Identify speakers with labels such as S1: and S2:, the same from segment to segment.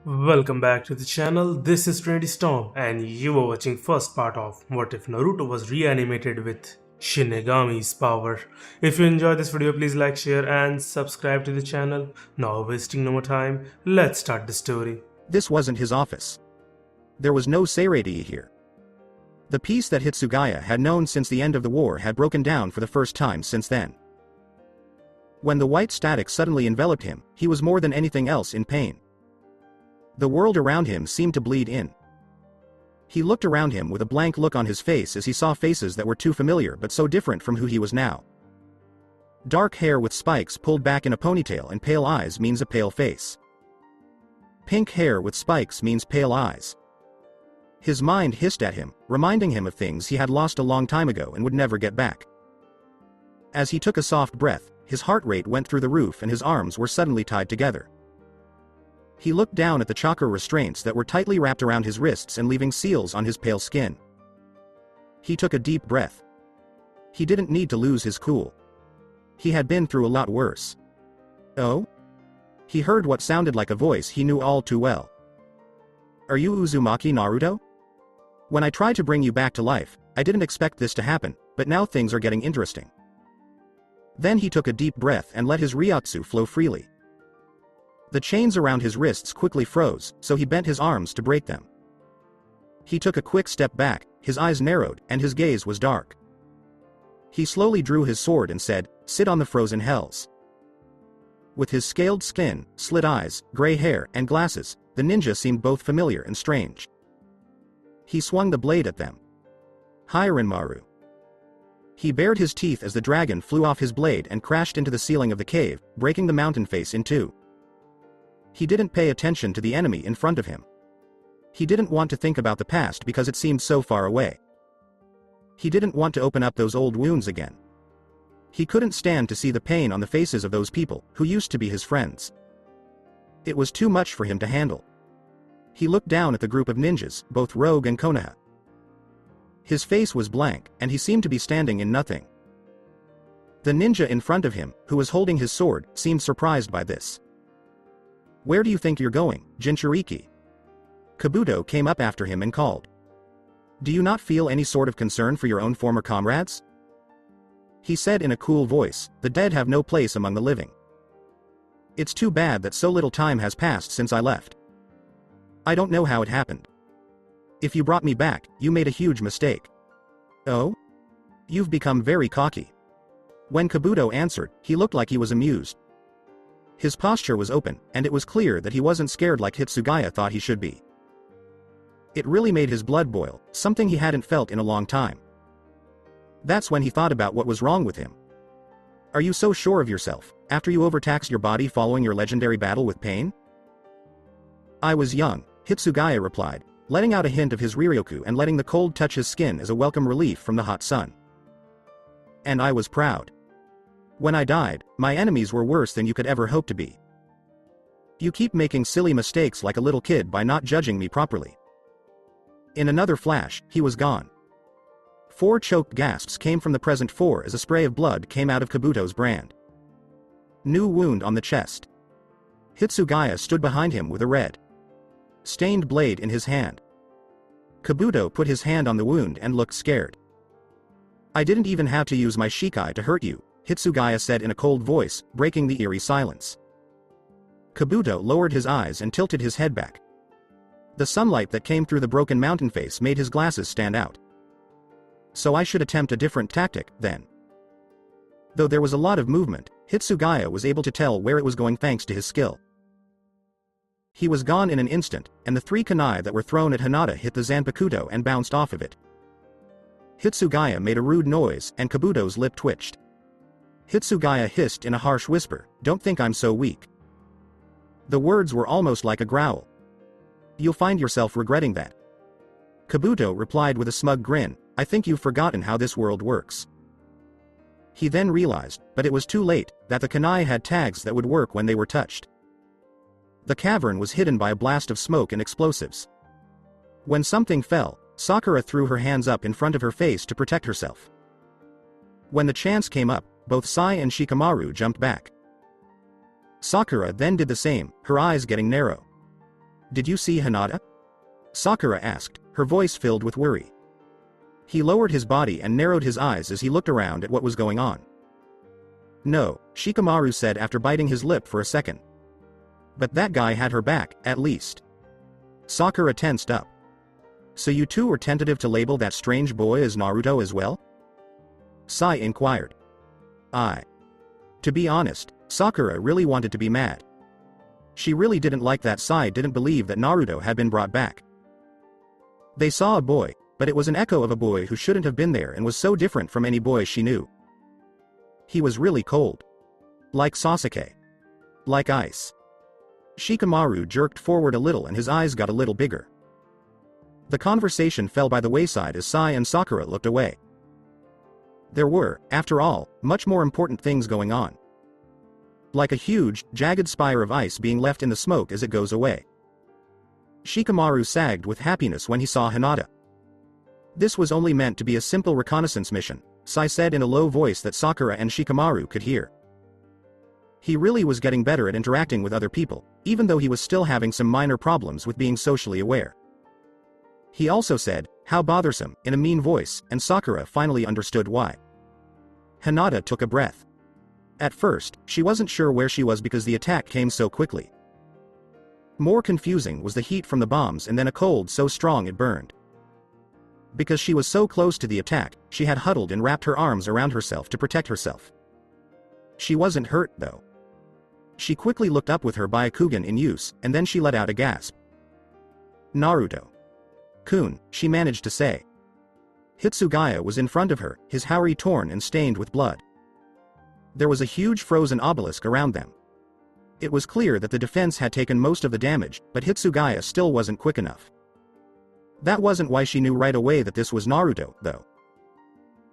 S1: Welcome back to the channel. This is Trinity Storm, and you are watching first part of What If Naruto Was Reanimated with Shinigami's Power. If you enjoyed this video, please like, share, and subscribe to the channel. Now, wasting no more time, let's start the story.
S2: This wasn't his office. There was no Seirei here. The peace that Hitsugaya had known since the end of the war had broken down for the first time since then. When the white static suddenly enveloped him, he was more than anything else in pain. The world around him seemed to bleed in. He looked around him with a blank look on his face as he saw faces that were too familiar but so different from who he was now. Dark hair with spikes pulled back in a ponytail and pale eyes means a pale face. Pink hair with spikes means pale eyes. His mind hissed at him, reminding him of things he had lost a long time ago and would never get back. As he took a soft breath, his heart rate went through the roof and his arms were suddenly tied together. He looked down at the chakra restraints that were tightly wrapped around his wrists and leaving seals on his pale skin. He took a deep breath. He didn't need to lose his cool. He had been through a lot worse. Oh? He heard what sounded like a voice he knew all too well. Are you Uzumaki Naruto? When I tried to bring you back to life, I didn't expect this to happen, but now things are getting interesting. Then he took a deep breath and let his ryotsu flow freely. The chains around his wrists quickly froze, so he bent his arms to break them. He took a quick step back, his eyes narrowed, and his gaze was dark. He slowly drew his sword and said, "Sit on the frozen hells." With his scaled skin, slit eyes, gray hair, and glasses, the ninja seemed both familiar and strange. He swung the blade at them. Hirenmaru. He bared his teeth as the dragon flew off his blade and crashed into the ceiling of the cave, breaking the mountain face in two. He didn't pay attention to the enemy in front of him. He didn't want to think about the past because it seemed so far away. He didn't want to open up those old wounds again. He couldn't stand to see the pain on the faces of those people, who used to be his friends. It was too much for him to handle. He looked down at the group of ninjas, both Rogue and Konoha. His face was blank, and he seemed to be standing in nothing. The ninja in front of him, who was holding his sword, seemed surprised by this. "Where do you think you're going, Jinchuriki?" Kabuto came up after him and called. "Do you not feel any sort of concern for your own former comrades?" He said in a cool voice, "The dead have no place among the living. It's too bad that so little time has passed since I left. I don't know how it happened. If you brought me back, you made a huge mistake." "Oh? You've become very cocky." When Kabuto answered, he looked like he was amused. His posture was open, and it was clear that he wasn't scared like Hitsugaya thought he should be. It really made his blood boil, something he hadn't felt in a long time. That's when he thought about what was wrong with him. "Are you so sure of yourself, after you overtaxed your body following your legendary battle with pain?" "I was young," Hitsugaya replied, letting out a hint of his Riryoku and letting the cold touch his skin as a welcome relief from the hot sun. "And I was proud. When I died, my enemies were worse than you could ever hope to be. You keep making silly mistakes like a little kid by not judging me properly." In another flash, he was gone. 4 choked gasps came from the present 4 as a spray of blood came out of Kabuto's brand. New wound on the chest. Hitsugaya stood behind him with a red, stained blade in his hand. Kabuto put his hand on the wound and looked scared. "I didn't even have to use my shikai to hurt you," Hitsugaya said in a cold voice, breaking the eerie silence. Kabuto lowered his eyes and tilted his head back. The sunlight that came through the broken mountain face made his glasses stand out. "So I should attempt a different tactic, then." Though there was a lot of movement, Hitsugaya was able to tell where it was going thanks to his skill. He was gone in an instant, and the 3 kunai that were thrown at Hinata hit the Zanpakuto and bounced off of it. Hitsugaya made a rude noise, and Kabuto's lip twitched. Hitsugaya hissed in a harsh whisper, "Don't think I'm so weak." The words were almost like a growl. "You'll find yourself regretting that." Kabuto replied with a smug grin, "I think you've forgotten how this world works." He then realized, but it was too late, that the kunai had tags that would work when they were touched. The cavern was hidden by a blast of smoke and explosives. When something fell, Sakura threw her hands up in front of her face to protect herself. When the chance came up, both Sai and Shikamaru jumped back. Sakura then did the same, her eyes getting narrow. Did you see Hinata? Sakura asked, her voice filled with worry. He lowered his body and narrowed his eyes as he looked around at what was going on. No, Shikamaru said after biting his lip for a second. But that guy had her back, at least. Sakura tensed up. So you two were tentative to label that strange boy as Naruto as well? Sai inquired. To be honest, Sakura really wanted to be mad. She really didn't like that Sai didn't believe that Naruto had been brought back. They saw a boy, but it was an echo of a boy who shouldn't have been there and was so different from any boy she knew. He was really cold. Like Sasuke. Like ice. Shikamaru jerked forward a little and his eyes got a little bigger. The conversation fell by the wayside as Sai and Sakura looked away. There were, after all, much more important things going on. Like a huge, jagged spire of ice being left in the smoke as it goes away. Shikamaru sagged with happiness when he saw Hinata. This was only meant to be a simple reconnaissance mission, Sai said in a low voice that Sakura and Shikamaru could hear. He really was getting better at interacting with other people, even though he was still having some minor problems with being socially aware. He also said, how bothersome, in a mean voice, and Sakura finally understood why. Hinata took a breath. At first, she wasn't sure where she was because the attack came so quickly. More confusing was the heat from the bombs and then a cold so strong it burned. Because she was so close to the attack, she had huddled and wrapped her arms around herself to protect herself. She wasn't hurt, though. She quickly looked up with her Byakugan in use, and then she let out a gasp. Naruto-kun, she managed to say. Hitsugaya was in front of her, his haori torn and stained with blood. There was a huge frozen obelisk around them. It was clear that the defense had taken most of the damage, but Hitsugaya still wasn't quick enough. That wasn't why she knew right away that this was Naruto, though.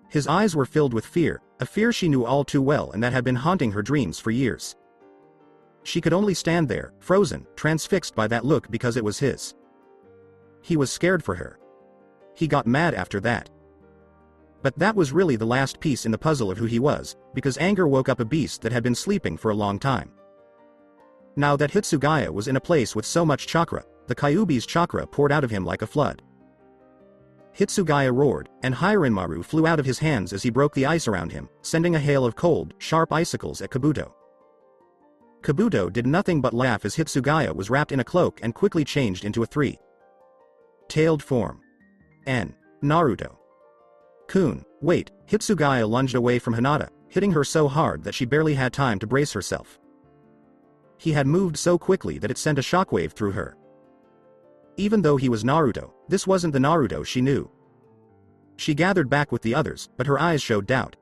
S2: His eyes were filled with fear, a fear she knew all too well and that had been haunting her dreams for years. She could only stand there, frozen, transfixed by that look because it was his. He was scared for her. He got mad after that. But that was really the last piece in the puzzle of who he was, because anger woke up a beast that had been sleeping for a long time. Now that Hitsugaya was in a place with so much chakra, the Kyuubi's chakra poured out of him like a flood. Hitsugaya roared, and Hiranmaru flew out of his hands as he broke the ice around him, sending a hail of cold, sharp icicles at Kabuto. Kabuto did nothing but laugh as Hitsugaya was wrapped in a cloak and quickly changed into a three-tailed form. Naruto-kun, wait, Hitsugaya lunged away from Hinata, hitting her so hard that she barely had time to brace herself. He had moved so quickly that it sent a shockwave through her. Even though he was Naruto, this wasn't the Naruto she knew. She gathered back with the others, but her eyes showed doubt.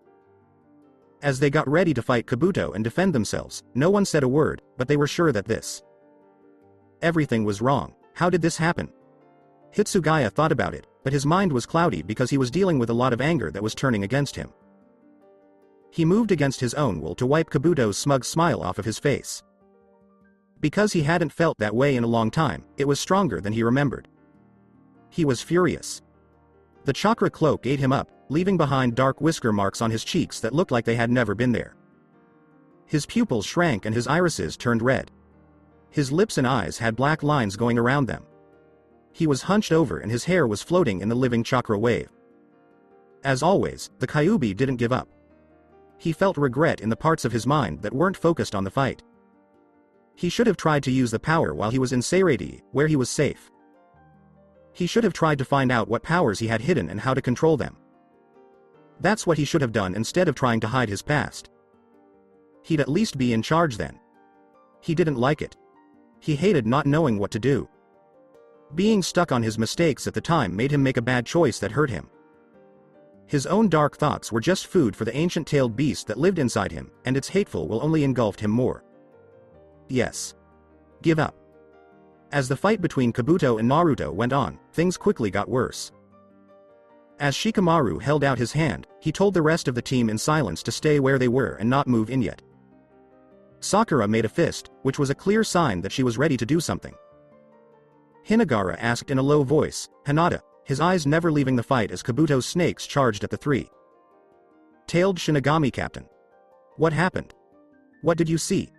S2: As they got ready to fight Kabuto and defend themselves, no one said a word, but they were sure that everything was wrong. How did this happen? Hitsugaya thought about it, but his mind was cloudy because he was dealing with a lot of anger that was turning against him. He moved against his own will to wipe Kabuto's smug smile off of his face. Because he hadn't felt that way in a long time, it was stronger than he remembered. He was furious. The chakra cloak ate him up, leaving behind dark whisker marks on his cheeks that looked like they had never been there. His pupils shrank and his irises turned red. His lips and eyes had black lines going around them. He was hunched over and his hair was floating in the living chakra wave. As always, the Kyuubi didn't give up. He felt regret in the parts of his mind that weren't focused on the fight. He should have tried to use the power while he was in Seireiti, where he was safe. He should have tried to find out what powers he had hidden and how to control them. That's what he should have done instead of trying to hide his past. He'd at least be in charge then. He didn't like it. He hated not knowing what to do. Being stuck on his mistakes at the time made him make a bad choice that hurt him. His own dark thoughts were just food for the ancient-tailed beast that lived inside him, and its hateful will only engulfed him more. Yes. Give up. As the fight between Kabuto and Naruto went on, things quickly got worse. As Shikamaru held out his hand, he told the rest of the team in silence to stay where they were and not move in yet. Sakura made a fist, which was a clear sign that she was ready to do something. Hinagara asked in a low voice, Hinata, his eyes never leaving the fight as Kabuto's snakes charged at the three-tailed Shinigami captain. What happened? What did you see?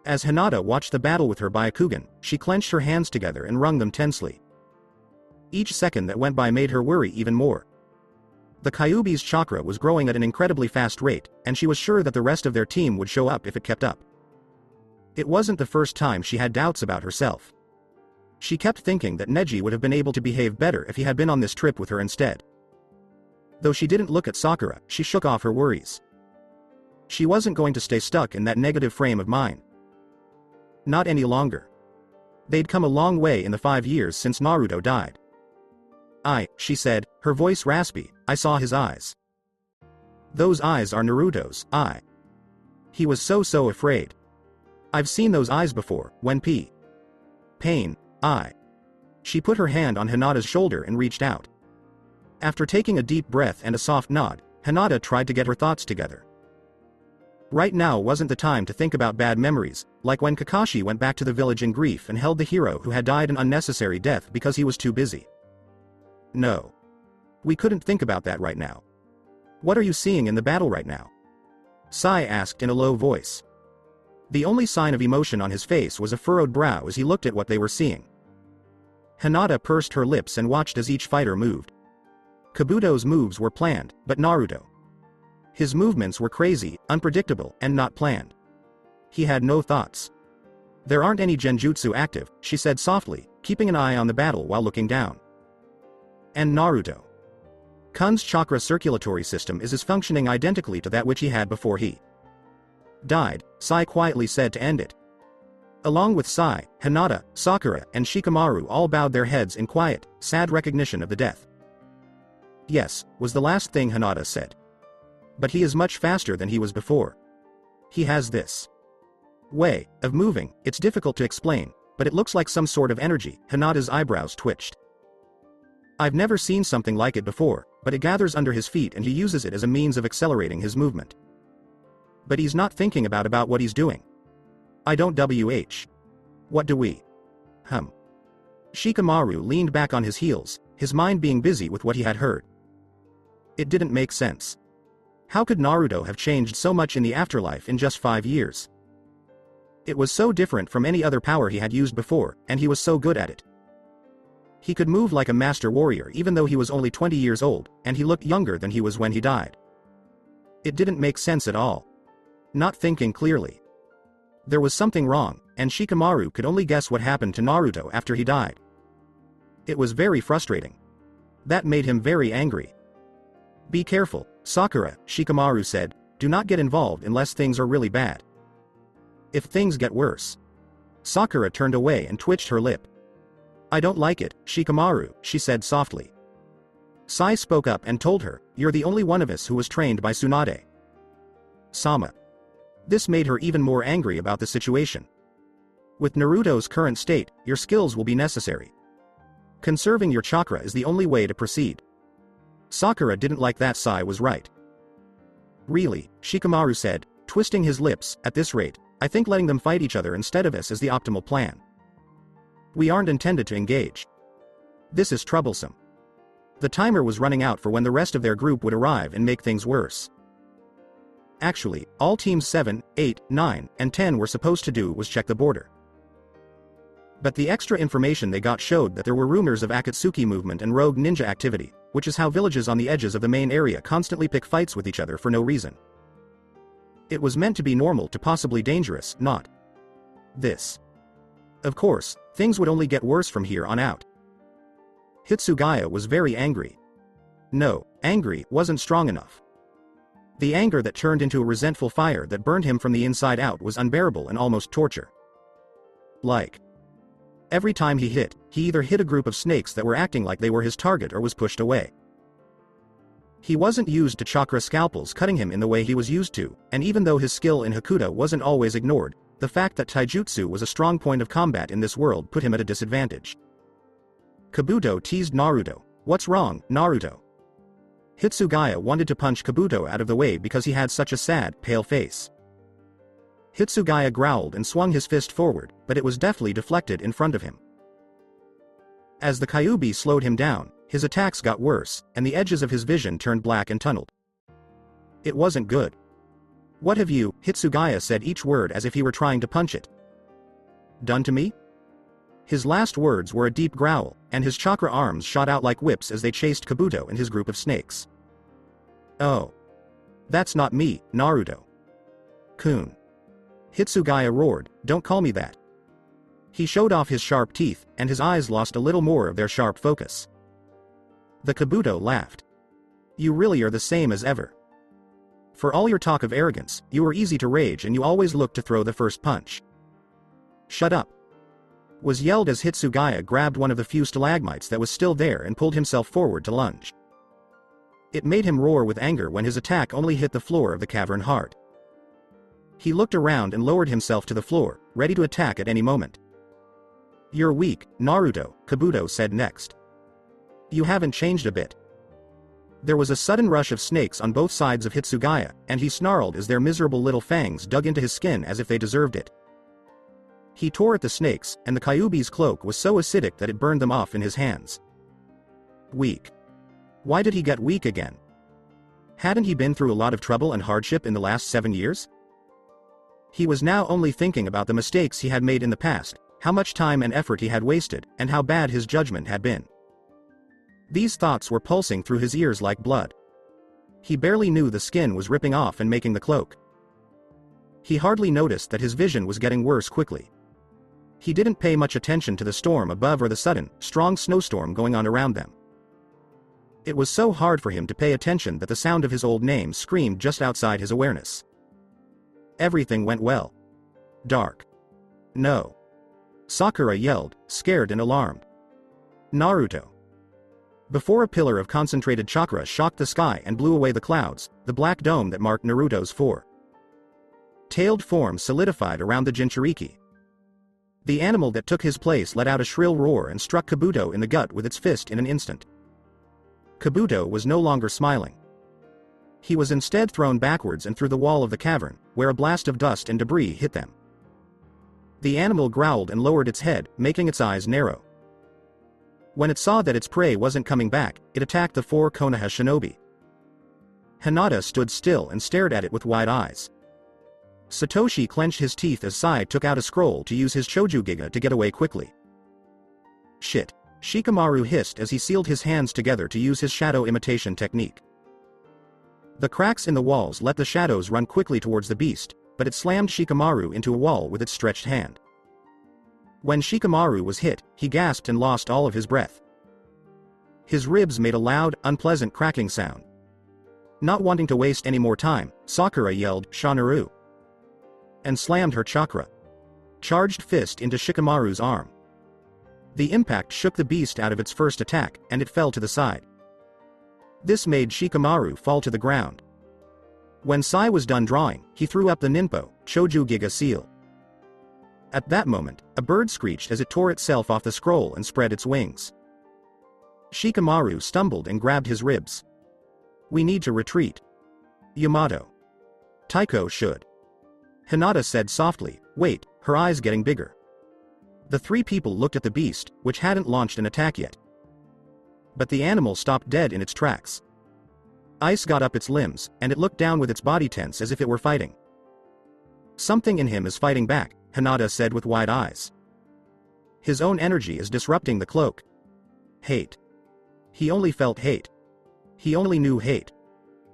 S2: As Hinata watched the battle with her Byakugan, she clenched her hands together and wrung them tensely. Each second that went by made her worry even more. The Kyuubi's chakra was growing at an incredibly fast rate, and she was sure that the rest of their team would show up if it kept up. It wasn't the first time she had doubts about herself. She kept thinking that Neji would have been able to behave better if he had been on this trip with her instead. Though she didn't look at Sakura, she shook off her worries. She wasn't going to stay stuck in that negative frame of mind. Not any longer. They'd come a long way in the 5 years since Naruto died. She said, her voice raspy, I saw his eyes. Those eyes are Naruto's, He was so afraid. I've seen those eyes before, when pain, She put her hand on Hinata's shoulder and reached out. After taking a deep breath and a soft nod, Hinata tried to get her thoughts together. Right now wasn't the time to think about bad memories, like when Kakashi went back to the village in grief and held the hero who had died an unnecessary death because he was too busy. No. We couldn't think about that right now. What are you seeing in the battle right now? Sai asked in a low voice. The only sign of emotion on his face was a furrowed brow as he looked at what they were seeing. Hinata pursed her lips and watched as each fighter moved. Kabuto's moves were planned, but Naruto. His movements were crazy, unpredictable, and not planned. He had no thoughts. There aren't any genjutsu active, she said softly, keeping an eye on the battle while looking down. And Naruto. Kun's chakra circulatory system is functioning identically to that which he had before he died, Sai quietly said to end it. Along with Sai, Hinata, Sakura, and Shikamaru all bowed their heads in quiet, sad recognition of the death. Yes, was the last thing Hinata said. But he is much faster than he was before. He has this way of moving, it's difficult to explain, but it looks like some sort of energy. Hinata's eyebrows twitched. I've never seen something like it before, but it gathers under his feet and he uses it as a means of accelerating his movement. But he's not thinking about what he's doing. I don't What do we? Shikamaru leaned back on his heels, his mind being busy with what he had heard. It didn't make sense. How could Naruto have changed so much in the afterlife in just 5 years? It was so different from any other power he had used before, and he was so good at it. He could move like a master warrior even though he was only 20 years old, and he looked younger than he was when he died. It didn't make sense at all. Not thinking clearly. There was something wrong, and Shikamaru could only guess what happened to Naruto after he died. It was very frustrating. That made him very angry. Be careful, Sakura, Shikamaru said, do not get involved unless things are really bad. If things get worse. Sakura turned away and twitched her lip. I don't like it, Shikamaru, she said softly. Sai spoke up and told her, you're the only one of us who was trained by Tsunade. Sama. This made her even more angry about the situation. With Naruto's current state, your skills will be necessary. Conserving your chakra is the only way to proceed. Sakura didn't like that Sai was right. Really, Shikamaru said, twisting his lips, at this rate, I think letting them fight each other instead of us is the optimal plan. We aren't intended to engage. This is troublesome. The timer was running out for when the rest of their group would arrive and make things worse. Actually, all teams 7, 8, 9, and 10 were supposed to do was check the border. But the extra information they got showed that there were rumors of Akatsuki movement and rogue ninja activity, which is how villages on the edges of the main area constantly pick fights with each other for no reason. It was meant to be normal to possibly dangerous, not this. Of course, things would only get worse from here on out. Hitsugaya was very angry. No, angry wasn't strong enough. The anger that turned into a resentful fire that burned him from the inside out was unbearable and almost torture. Like. Every time he either hit a group of snakes that were acting like they were his target or was pushed away. He wasn't used to chakra scalpels cutting him in the way he was used to, and even though his skill in Hakuta wasn't always ignored, the fact that taijutsu was a strong point of combat in this world put him at a disadvantage. Kabuto teased Naruto. What's wrong, Naruto? Hitsugaya wanted to punch Kabuto out of the way because he had such a sad, pale face. Hitsugaya growled and swung his fist forward, but it was deftly deflected in front of him. As the Kyuubi slowed him down, his attacks got worse, and the edges of his vision turned black and tunneled. It wasn't good. What have you? Hitsugaya said each word as if he were trying to punch it, Done to me? His last words were a deep growl, and his chakra arms shot out like whips as they chased Kabuto and his group of snakes. Oh. That's not me, Naruto. Kun. Hitsugaya roared, don't call me that. He showed off his sharp teeth, and his eyes lost a little more of their sharp focus. The Kabuto laughed. You really are the same as ever. For all your talk of arrogance, you are easy to rage and you always look to throw the first punch. Shut up. Was yelled as Hitsugaya grabbed one of the few stalagmites that was still there and pulled himself forward to lunge. It made him roar with anger when his attack only hit the floor of the cavern hard. He looked around and lowered himself to the floor, ready to attack at any moment. You're weak, Naruto, Kabuto said next. You haven't changed a bit. There was a sudden rush of snakes on both sides of Hitsugaya, and he snarled as their miserable little fangs dug into his skin as if they deserved it. He tore at the snakes, and the Kyuubi's cloak was so acidic that it burned them off in his hands. Weak. Why did he get weak again? Hadn't he been through a lot of trouble and hardship in the last 7 years? He was now only thinking about the mistakes he had made in the past, how much time and effort he had wasted, and how bad his judgment had been. These thoughts were pulsing through his ears like blood. He barely knew the skin was ripping off and making the cloak. He hardly noticed that his vision was getting worse quickly. He didn't pay much attention to the storm above or the sudden, strong snowstorm going on around them. It was so hard for him to pay attention that the sound of his old name screamed just outside his awareness. Everything went well. Dark. No. Sakura yelled, scared and alarmed. Naruto. Before a pillar of concentrated chakra shocked the sky and blew away the clouds, the black dome that marked Naruto's four-tailed form solidified around the Jinchuriki. The animal that took his place let out a shrill roar and struck Kabuto in the gut with its fist in an instant. Kabuto was no longer smiling. He was instead thrown backwards and through the wall of the cavern, where a blast of dust and debris hit them. The animal growled and lowered its head, making its eyes narrow. When it saw that its prey wasn't coming back, it attacked the four Konoha shinobi. Hinata stood still and stared at it with wide eyes. Satoshi clenched his teeth as Sai took out a scroll to use his Chojugiga to get away quickly. Shit. Shikamaru hissed as he sealed his hands together to use his shadow imitation technique. The cracks in the walls let the shadows run quickly towards the beast, but it slammed Shikamaru into a wall with its stretched hand. When Shikamaru was hit, he gasped and lost all of his breath. His ribs made a loud, unpleasant cracking sound. Not wanting to waste any more time, Sakura yelled, Shanaru, and slammed her chakra-charged fist into Shikamaru's arm. The impact shook the beast out of its first attack, and it fell to the side. This made Shikamaru fall to the ground. When Sai was done drawing, he threw up the Ninpo, Chojugiga seal. At that moment, a bird screeched as it tore itself off the scroll and spread its wings. Shikamaru stumbled and grabbed his ribs. We need to retreat. Yamato. Taiko should. Hinata said softly, wait, her eyes getting bigger. The three people looked at the beast, which hadn't launched an attack yet. But the animal stopped dead in its tracks. Ice got up its limbs, and it looked down with its body tense as if it were fighting. Something in him is fighting back, Hinata said with wide eyes. His own energy is disrupting the cloak. Hate. He only felt hate. He only knew hate.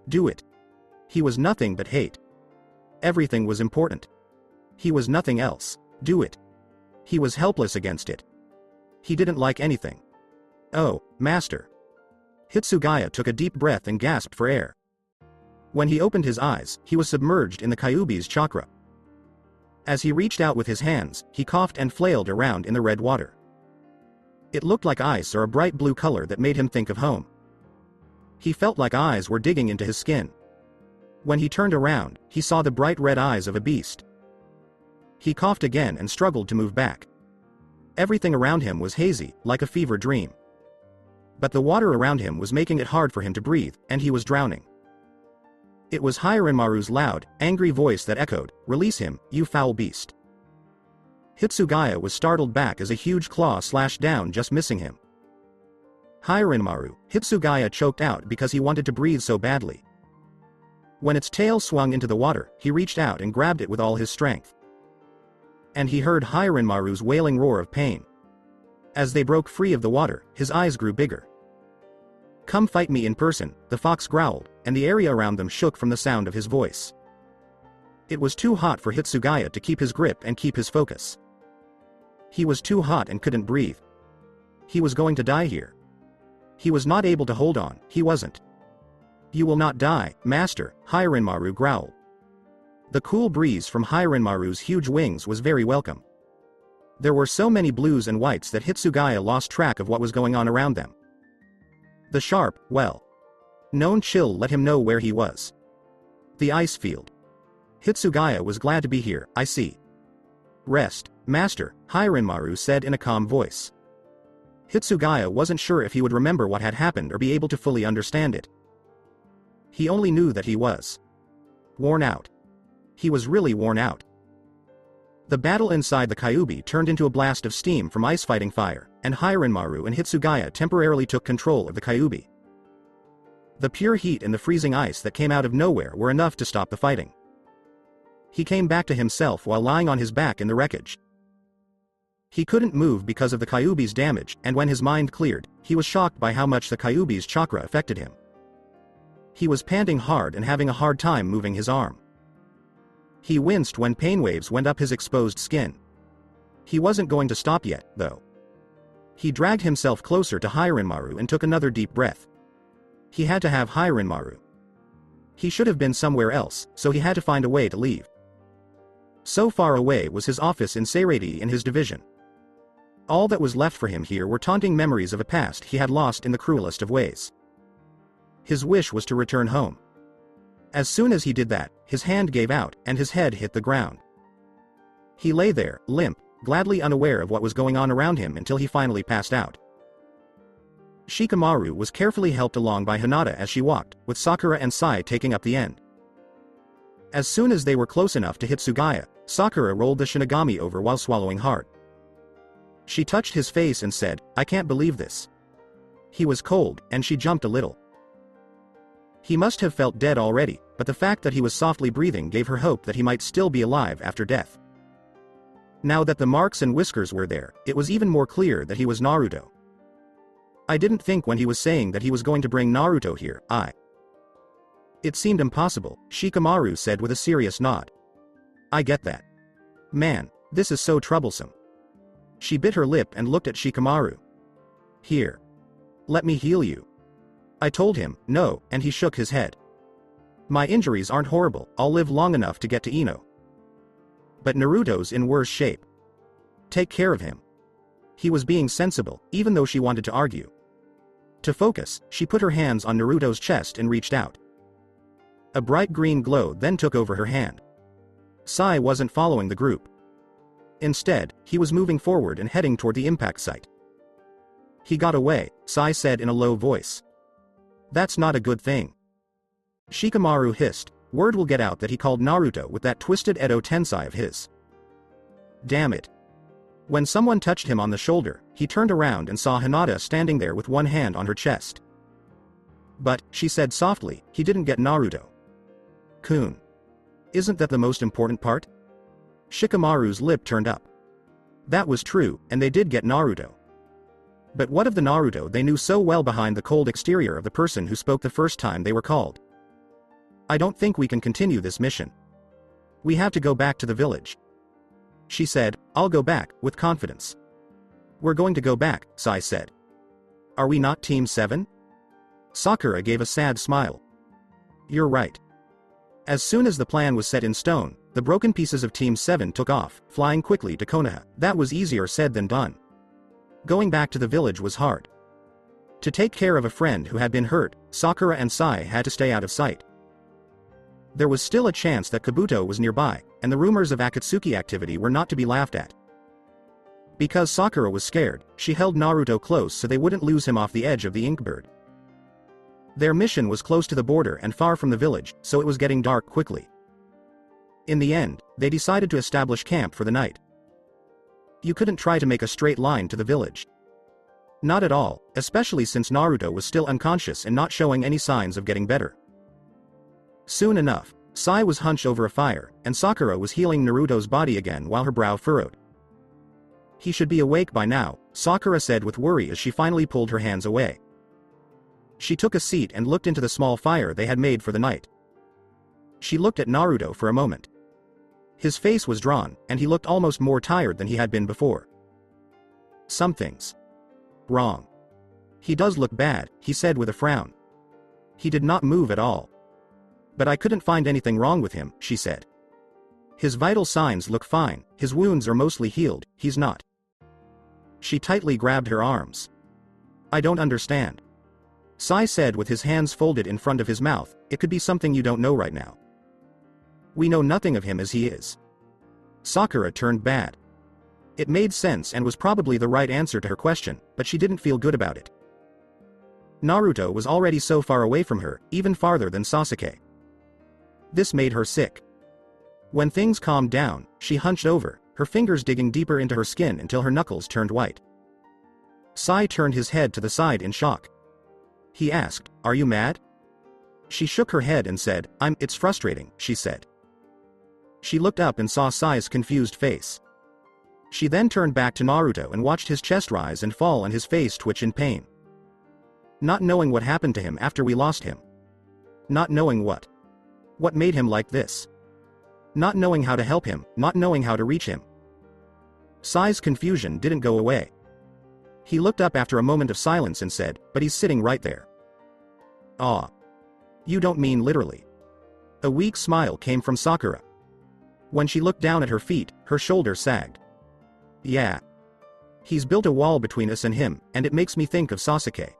S2: Do it. He was nothing but hate. Everything was important. He was nothing else. Do it. He was helpless against it. He didn't like anything. Oh, master. Hitsugaya took a deep breath and gasped for air. When he opened his eyes, he was submerged in the Kyuubi's chakra. As he reached out with his hands, he coughed and flailed around in the red water. It looked like ice or a bright blue color that made him think of home. He felt like eyes were digging into his skin. When he turned around, he saw the bright red eyes of a beast. He coughed again and struggled to move back. Everything around him was hazy, like a fever dream. But the water around him was making it hard for him to breathe, and he was drowning. It was Hiranmaru's loud, angry voice that echoed, "Release him, you foul beast." Hitsugaya was startled back as a huge claw slashed down, just missing him. Hiranmaru, Hitsugaya choked out because he wanted to breathe so badly. When its tail swung into the water, he reached out and grabbed it with all his strength. And he heard Hiranmaru's wailing roar of pain. As they broke free of the water, his eyes grew bigger. "Come fight me in person," the fox growled, and the area around them shook from the sound of his voice. It was too hot for Hitsugaya to keep his grip and keep his focus. He was too hot and couldn't breathe. He was going to die here. He was not able to hold on, he wasn't. "You will not die, master," Hiranmaru growled. The cool breeze from Hiranmaru's huge wings was very welcome. There were so many blues and whites that Hitsugaya lost track of what was going on around them. The sharp, known chill let him know where he was. The ice field. Hitsugaya was glad to be here, I see. "Rest, master," Hiranmaru said in a calm voice. Hitsugaya wasn't sure if he would remember what had happened or be able to fully understand it. He only knew that he was worn out. He was really worn out. The battle inside the Kyuubi turned into a blast of steam from ice-fighting fire, and Hiranmaru and Hitsugaya temporarily took control of the Kyuubi. The pure heat and the freezing ice that came out of nowhere were enough to stop the fighting. He came back to himself while lying on his back in the wreckage. He couldn't move because of the Kyuubi's damage, and when his mind cleared, he was shocked by how much the Kyuubi's chakra affected him. He was panting hard and having a hard time moving his arm. He winced when pain waves went up his exposed skin. He wasn't going to stop yet, though. He dragged himself closer to Hiranmaru and took another deep breath. He had to have Hiranmaru. He should have been somewhere else, so he had to find a way to leave. So far away was his office in Seirei in his division. All that was left for him here were taunting memories of a past he had lost in the cruelest of ways. His wish was to return home. As soon as he did that, his hand gave out, and his head hit the ground. He lay there, limp, gladly unaware of what was going on around him until he finally passed out. Shikamaru was carefully helped along by Hinata as she walked, with Sakura and Sai taking up the end. As soon as they were close enough to Hitsugaya, Sakura rolled the Shinigami over while swallowing hard. She touched his face and said, "I can't believe this." He was cold, and she jumped a little. He must have felt dead already, but the fact that he was softly breathing gave her hope that he might still be alive after death. Now that the marks and whiskers were there, it was even more clear that he was Naruto. "I didn't think when he was saying that he was going to bring Naruto here, It seemed impossible," Shikamaru said with a serious nod. "I get that. Man, this is so troublesome." She bit her lip and looked at Shikamaru. "Here. Let me heal you." I told him, "No," and he shook his head. "My injuries aren't horrible, I'll live long enough to get to Ino. But Naruto's in worse shape. Take care of him." He was being sensible, even though she wanted to argue. To focus, she put her hands on Naruto's chest and reached out. A bright green glow then took over her hand. Sai wasn't following the group. Instead, he was moving forward and heading toward the impact site. "He got away," Sai said in a low voice. "That's not a good thing." Shikamaru hissed, "Word will get out that he called Naruto with that twisted Edo Tensei of his. Damn it." When someone touched him on the shoulder, he turned around and saw Hinata standing there with one hand on her chest. "But," she said softly, "he didn't get Naruto." "Kun. Isn't that the most important part?" Shikamaru's lip turned up. That was true, and they did get Naruto. But what of the Naruto they knew so well behind the cold exterior of the person who spoke the first time they were called? "I don't think we can continue this mission. We have to go back to the village." She said, "I'll go back," with confidence. "We're going to go back," Sai said. "Are we not Team 7? Sakura gave a sad smile. "You're right." As soon as the plan was set in stone, the broken pieces of Team 7 took off, flying quickly to Konoha. That was easier said than done. Going back to the village was hard. To take care of a friend who had been hurt, Sakura and Sai had to stay out of sight. There was still a chance that Kabuto was nearby, and the rumors of Akatsuki activity were not to be laughed at. Because Sakura was scared, she held Naruto close so they wouldn't lose him off the edge of the Inkbird. Their mission was close to the border and far from the village, so it was getting dark quickly. In the end, they decided to establish camp for the night. You couldn't try to make a straight line to the village. Not at all, especially since Naruto was still unconscious and not showing any signs of getting better. Soon enough, Sai was hunched over a fire, and Sakura was healing Naruto's body again while her brow furrowed. He should be awake by now, Sakura said with worry as she finally pulled her hands away. She took a seat and looked into the small fire they had made for the night. She looked at Naruto for a moment. His face was drawn, and he looked almost more tired than he had been before. Something's wrong. He does look bad, he said with a frown. He did not move at all. But I couldn't find anything wrong with him, she said. His vital signs look fine, his wounds are mostly healed, he's not. She tightly grabbed her arms. I don't understand. Sai said with his hands folded in front of his mouth, it could be something you don't know right now. We know nothing of him as he is. Sakura turned bad. It made sense and was probably the right answer to her question, but she didn't feel good about it. Naruto was already so far away from her, even farther than Sasuke. This made her sick. When things calmed down, she hunched over, her fingers digging deeper into her skin until her knuckles turned white. Sai turned his head to the side in shock. He asked, "Are you mad?" She shook her head and said, It's frustrating," she said. She looked up and saw Sai's confused face. She then turned back to Naruto and watched his chest rise and fall and his face twitch in pain. Not knowing what happened to him after we lost him. Not knowing what. What made him like this? Not knowing how to help him, not knowing how to reach him. Sai's confusion didn't go away. He looked up after a moment of silence and said, "But he's sitting right there." "Ah. You don't mean literally." A weak smile came from Sakura. When she looked down at her feet, her shoulder sagged. "Yeah. He's built a wall between us and him, and it makes me think of Sasuke.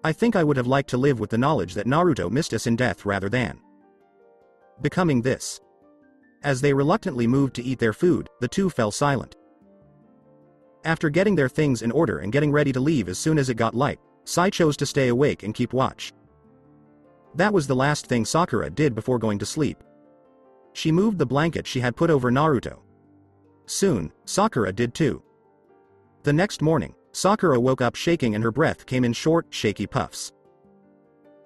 S2: I think I would have liked to live with the knowledge that Naruto missed us in death rather than becoming this." As they reluctantly moved to eat their food, the two fell silent. After getting their things in order and getting ready to leave as soon as it got light, Sai chose to stay awake and keep watch. That was the last thing Sakura did before going to sleep. She moved the blanket she had put over Naruto. Soon, Sakura did too. The next morning, Sakura woke up shaking and her breath came in short, shaky puffs.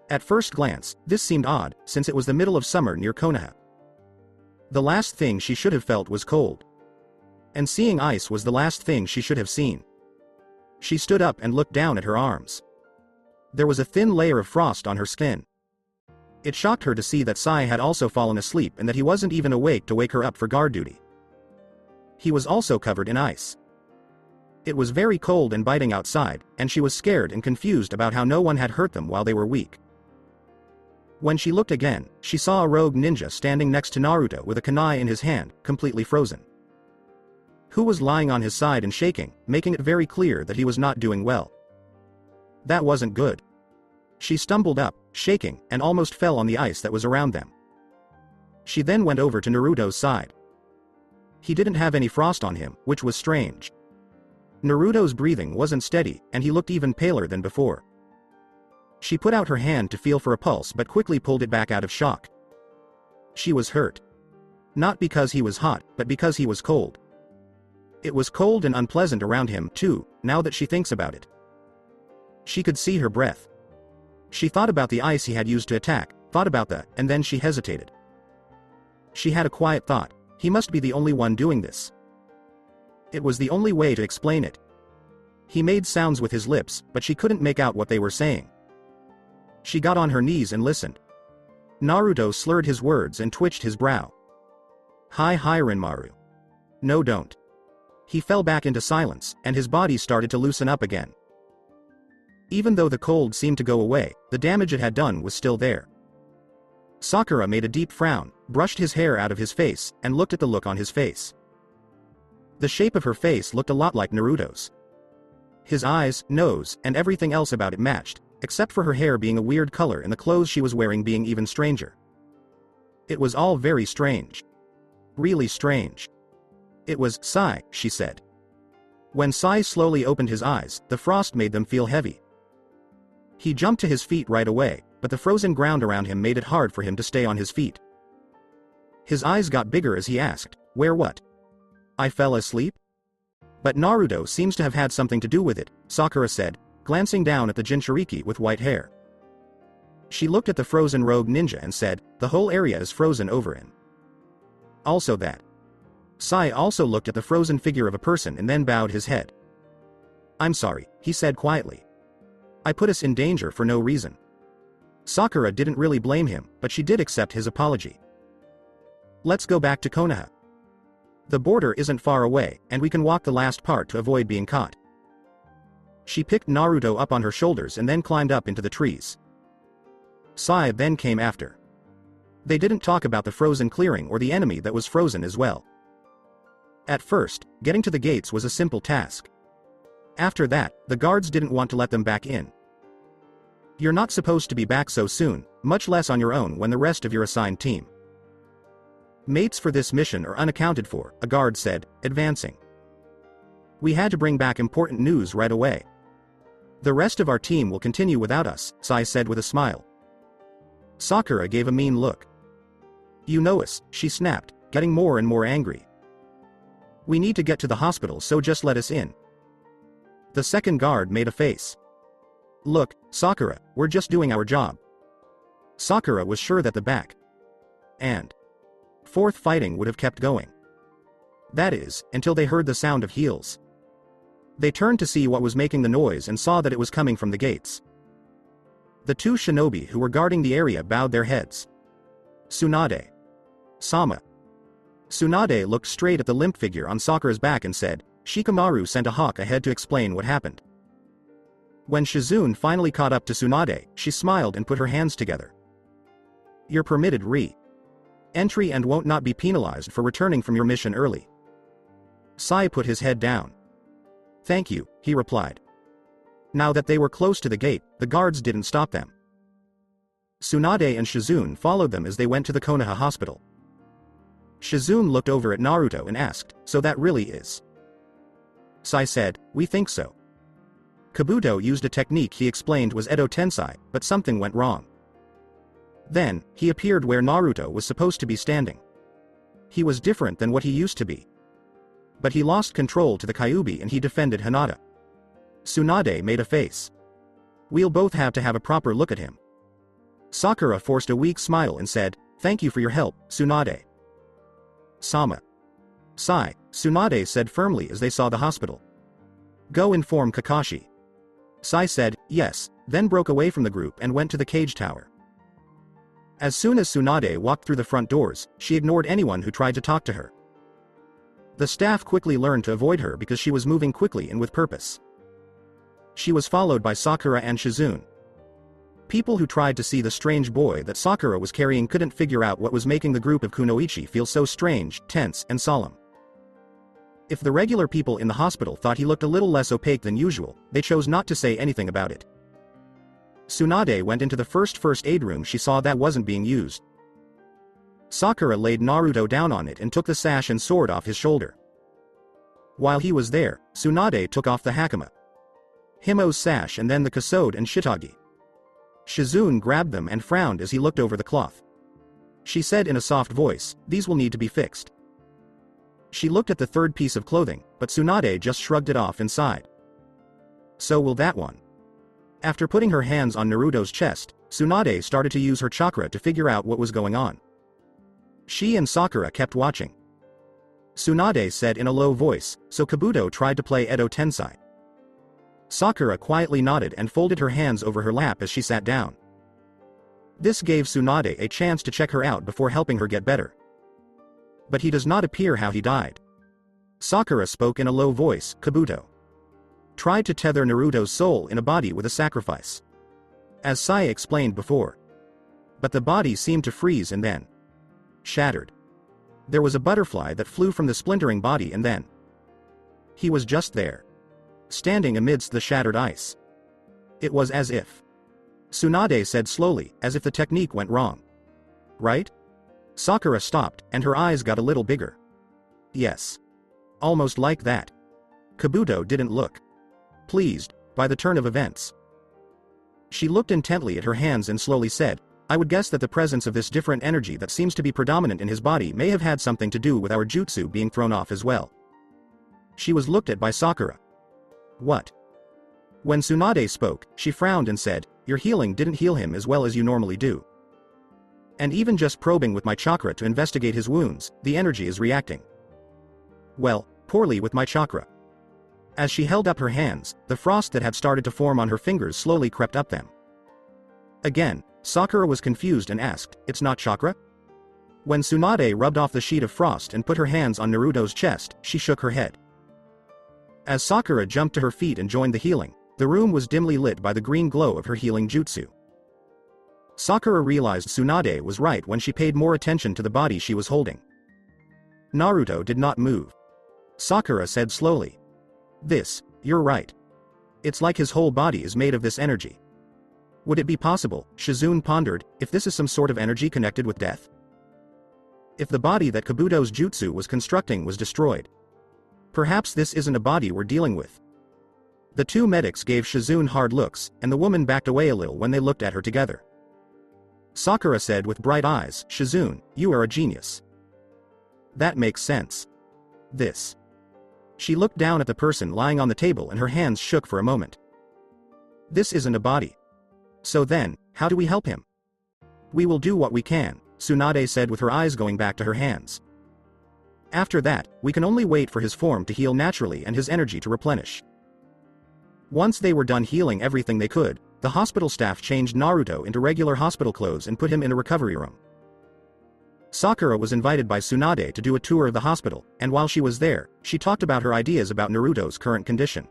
S2: At first glance, this seemed odd, since it was the middle of summer near Konoha. The last thing she should have felt was cold. And seeing ice was the last thing she should have seen. She stood up and looked down at her arms. There was a thin layer of frost on her skin. It shocked her to see that Sai had also fallen asleep and that he wasn't even awake to wake her up for guard duty. He was also covered in ice. It was very cold and biting outside, and she was scared and confused about how no one had hurt them while they were weak. When she looked again, she saw a rogue ninja standing next to Naruto with a kunai in his hand, completely frozen. Who was lying on his side and shaking, making it very clear that he was not doing well. That wasn't good. She stumbled up, shaking, and almost fell on the ice that was around them. She then went over to Naruto's side. He didn't have any frost on him, which was strange. Naruto's breathing wasn't steady, and he looked even paler than before. She put out her hand to feel for a pulse but quickly pulled it back out of shock. She was hurt. Not because he was hot, but because he was cold. It was cold and unpleasant around him, too, now that she thinks about it. She could see her breath. She thought about the ice he had used to attack, and then she hesitated. She had a quiet thought, he must be the only one doing this. It was the only way to explain it. He made sounds with his lips, but she couldn't make out what they were saying. She got on her knees and listened. Naruto slurred his words and twitched his brow. Hi Rinmaru. No don't. He fell back into silence, and his body started to loosen up again. Even though the cold seemed to go away, the damage it had done was still there. Sakura made a deep frown, brushed his hair out of his face, and looked at the look on his face. The shape of her face looked a lot like Naruto's. His eyes, nose, and everything else about it matched, except for her hair being a weird color and the clothes she was wearing being even stranger. It was all very strange. Really strange. It was Sai, she said. When Sai slowly opened his eyes, the frost made them feel heavy. He jumped to his feet right away, but the frozen ground around him made it hard for him to stay on his feet. His eyes got bigger as he asked, "Where what? I fell asleep?" But Naruto seems to have had something to do with it, Sakura said, glancing down at the Jinchuriki with white hair. She looked at the frozen rogue ninja and said, the whole area is frozen over in. Also that. Sai also looked at the frozen figure of a person and then bowed his head. I'm sorry, he said quietly. I put us in danger for no reason. Sakura didn't really blame him, but she did accept his apology. Let's go back to Konoha. The border isn't far away, and we can walk the last part to avoid being caught. She picked Naruto up on her shoulders and then climbed up into the trees. Sai then came after. They didn't talk about the frozen clearing or the enemy that was frozen as well. At first, getting to the gates was a simple task. After that, the guards didn't want to let them back in. You're not supposed to be back so soon, much less on your own when the rest of your assigned team. Mates for this mission are unaccounted for, a guard said, advancing. We had to bring back important news right away. The rest of our team will continue without us, Sai said with a smile. Sakura gave a mean look. You know us, she snapped, getting more and more angry. We need to get to the hospital, so just let us in. The second guard made a face. Look, Sakura, we're just doing our job. Sakura was sure that the back and forth fighting would have kept going. That is, until they heard the sound of heels. They turned to see what was making the noise and saw that it was coming from the gates. The two shinobi who were guarding the area bowed their heads. Tsunade. Sama. Tsunade looked straight at the limp figure on Sakura's back and said, Shikamaru sent a hawk ahead to explain what happened. When Shizune finally caught up to Tsunade, she smiled and put her hands together. You're permitted entry and won't not be penalized for returning from your mission early. Sai put his head down. Thank you, he replied. Now that they were close to the gate, the guards didn't stop them. Tsunade and Shizune followed them as they went to the Konoha hospital. Shizune looked over at Naruto and asked, so that really is? Sai said, we think so. Kabuto used a technique he explained was Edo Tensei, but something went wrong. Then, he appeared where Naruto was supposed to be standing. He was different than what he used to be. But he lost control to the Kyuubi and he defended Hinata. Tsunade made a face. We'll both have to have a proper look at him. Sakura forced a weak smile and said, thank you for your help, Tsunade. Sama. Sai, Tsunade said firmly as they saw the hospital. Go inform Kakashi. Sai said, yes, then broke away from the group and went to the cage tower. As soon as Tsunade walked through the front doors, she ignored anyone who tried to talk to her. The staff quickly learned to avoid her because she was moving quickly and with purpose. She was followed by Sakura and Shizune. People who tried to see the strange boy that Sakura was carrying couldn't figure out what was making the group of Kunoichi feel so strange, tense, and solemn. If the regular people in the hospital thought he looked a little less opaque than usual, they chose not to say anything about it. Tsunade went into the first aid room she saw that wasn't being used. Sakura laid Naruto down on it and took the sash and sword off his shoulder. While he was there, Tsunade took off the hakama, Himo's sash and then the kasode and shitagi. Shizune grabbed them and frowned as he looked over the cloth. She said in a soft voice, these will need to be fixed. She looked at the third piece of clothing, but Tsunade just shrugged it off and sighed. So will that one. After putting her hands on Naruto's chest, Tsunade started to use her chakra to figure out what was going on. She and Sakura kept watching. Tsunade said in a low voice, so Kabuto tried to play Edo Tensei. Sakura quietly nodded and folded her hands over her lap as she sat down. This gave Tsunade a chance to check her out before helping her get better. But he does not appear how he died. Sakura spoke in a low voice, Kabuto tried to tether Naruto's soul in a body with a sacrifice, as Sai explained before. But the body seemed to freeze and then shattered. There was a butterfly that flew from the splintering body and then he was just there, standing amidst the shattered ice. It was as if. Tsunade said slowly, as if the technique went wrong. Right? Sakura stopped, and her eyes got a little bigger. Yes. Almost like that. Kabuto didn't look pleased by the turn of events. She looked intently at her hands and slowly said, I would guess that the presence of this different energy that seems to be predominant in his body may have had something to do with our jutsu being thrown off as well. She was looked at by Sakura. What? When Tsunade spoke, she frowned and said, "Your healing didn't heal him as well as you normally do. And even just probing with my chakra to investigate his wounds, the energy is reacting. Well, poorly with my chakra." As she held up her hands, the frost that had started to form on her fingers slowly crept up them. Again, Sakura was confused and asked, "It's not chakra?" When Tsunade rubbed off the sheet of frost and put her hands on Naruto's chest, she shook her head. As Sakura jumped to her feet and joined the healing, the room was dimly lit by the green glow of her healing jutsu. Sakura realized Tsunade was right when she paid more attention to the body she was holding. Naruto did not move. Sakura said slowly, "You're right. It's like his whole body is made of this energy. Would it be possible," Shizune pondered, "if this is some sort of energy connected with death? If the body that Kabuto's jutsu was constructing was destroyed, perhaps this isn't a body we're dealing with." The two medics gave Shizune hard looks, and the woman backed away a little when they looked at her together. Sakura said with bright eyes, "Shizune, you are a genius. That makes sense. This." She looked down at the person lying on the table and her hands shook for a moment. "This isn't a body. So then, how do we help him?" "We will do what we can," Tsunade said with her eyes going back to her hands. "After that, we can only wait for his form to heal naturally and his energy to replenish." Once they were done healing everything they could, the hospital staff changed Naruto into regular hospital clothes and put him in a recovery room. Sakura was invited by Tsunade to do a tour of the hospital, and while she was there, she talked about her ideas about Naruto's current condition.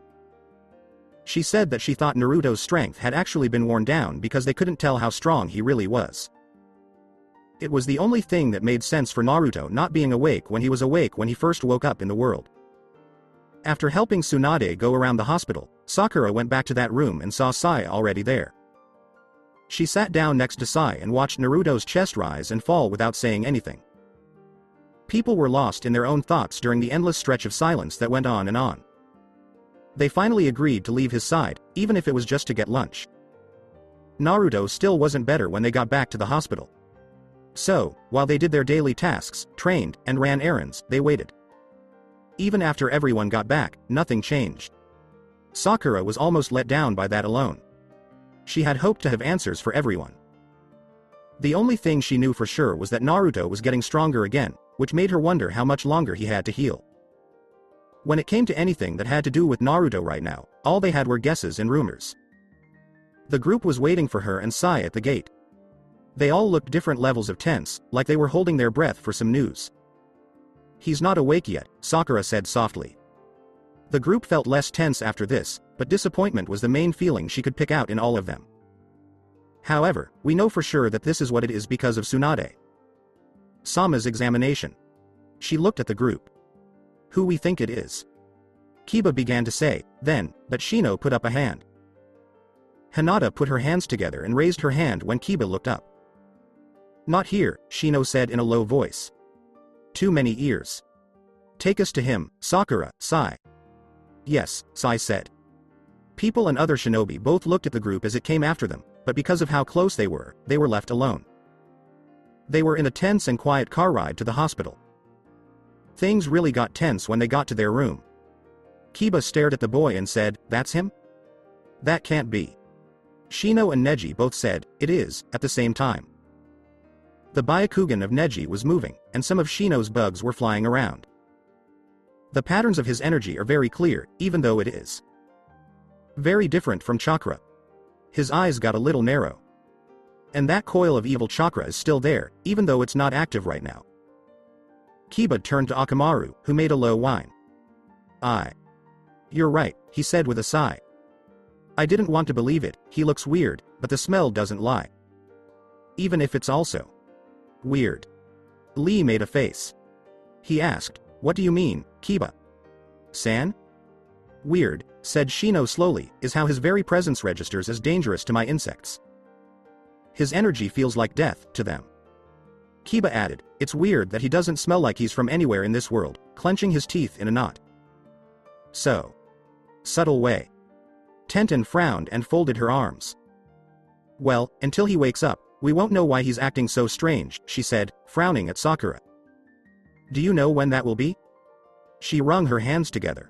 S2: She said that she thought Naruto's strength had actually been worn down because they couldn't tell how strong he really was. It was the only thing that made sense for Naruto not being awake when he was awake when he first woke up in the world. After helping Tsunade go around the hospital, Sakura went back to that room and saw Sai already there. She sat down next to Sai and watched Naruto's chest rise and fall without saying anything. People were lost in their own thoughts during the endless stretch of silence that went on and on. They finally agreed to leave his side, even if it was just to get lunch. Naruto still wasn't better when they got back to the hospital. So, while they did their daily tasks, trained, and ran errands, they waited. Even after everyone got back, nothing changed. Sakura was almost let down by that alone. She had hoped to have answers for everyone. The only thing she knew for sure was that Naruto was getting stronger again, which made her wonder how much longer he had to heal. When it came to anything that had to do with Naruto right now, all they had were guesses and rumors. The group was waiting for her and Sai at the gate. They all looked different levels of tense, like they were holding their breath for some news. "He's not awake yet," Sakura said softly. The group felt less tense after this, but disappointment was the main feeling she could pick out in all of them. "However, we know for sure that this is what it is because of Tsunade. Sama's examination." She looked at the group. "Who we think it is?" Kiba began to say, then, but Shino put up a hand. Hinata put her hands together and raised her hand when Kiba looked up. "Not here," Shino said in a low voice. "Too many ears. Take us to him, Sakura, Sai." "Yes," Sai said. People and other shinobi both looked at the group as it came after them, but because of how close they were left alone. They were in a tense and quiet car ride to the hospital. Things really got tense when they got to their room. Kiba stared at the boy and said, "That's him? That can't be." Shino and Neji both said, "It is," at the same time. The Byakugan of Neji was moving, and some of Shino's bugs were flying around. The patterns of his energy are very clear, even though it is very different from chakra. His eyes got a little narrow. And that coil of evil chakra is still there, even though it's not active right now. Kiba turned to Akamaru, who made a low whine. "You're right," he said with a sigh. "I didn't want to believe it, he looks weird, but the smell doesn't lie. Even if it's also weird." Lee made a face. He asked, "What do you mean, Kiba? San?" "Weird," said Shino slowly, "is how his very presence registers as dangerous to my insects. His energy feels like death to them." Kiba added, "It's weird that he doesn't smell like he's from anywhere in this world," clenching his teeth in a knot. "So subtle way." Tenten frowned and folded her arms. "Well, until he wakes up, we won't know why he's acting so strange," she said, frowning at Sakura. "Do you know when that will be?" She wrung her hands together.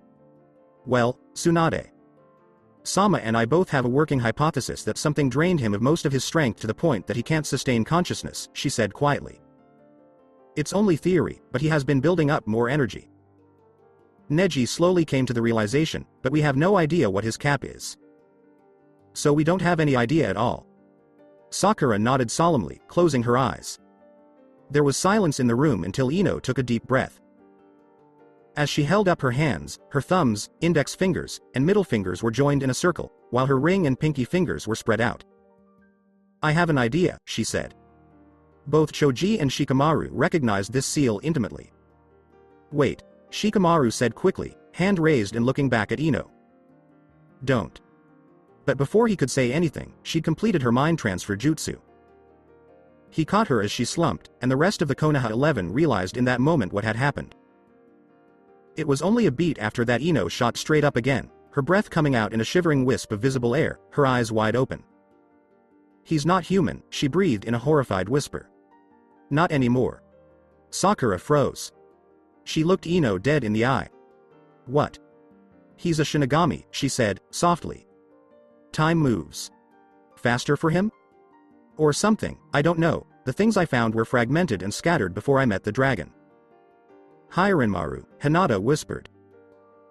S2: "Well, Tsunade." Sama and I both have a working hypothesis that something drained him of most of his strength to the point that he can't sustain consciousness, she said quietly. It's only theory, but he has been building up more energy. Neji slowly came to the realization, but we have no idea what his cap is. So we don't have any idea at all. Sakura nodded solemnly, closing her eyes. There was silence in the room until Ino took a deep breath. As she held up her hands, her thumbs, index fingers, and middle fingers were joined in a circle, while her ring and pinky fingers were spread out. I have an idea, she said. Both Choji and Shikamaru recognized this seal intimately. Wait, Shikamaru said quickly, hand raised and looking back at Ino. Don't. But before he could say anything, she'd completed her mind transfer jutsu. He caught her as she slumped, and the rest of the Konoha 11 realized in that moment what had happened. It was only a beat after that Ino shot straight up again, her breath coming out in a shivering wisp of visible air, her eyes wide open. He's not human, she breathed in a horrified whisper. Not anymore. Sakura froze. She looked Ino dead in the eye. What? He's a Shinigami, she said, softly. Time moves. Faster for him? Or something, I don't know, the things I found were fragmented and scattered before I met the dragon. Hirenmaru, Hinata whispered.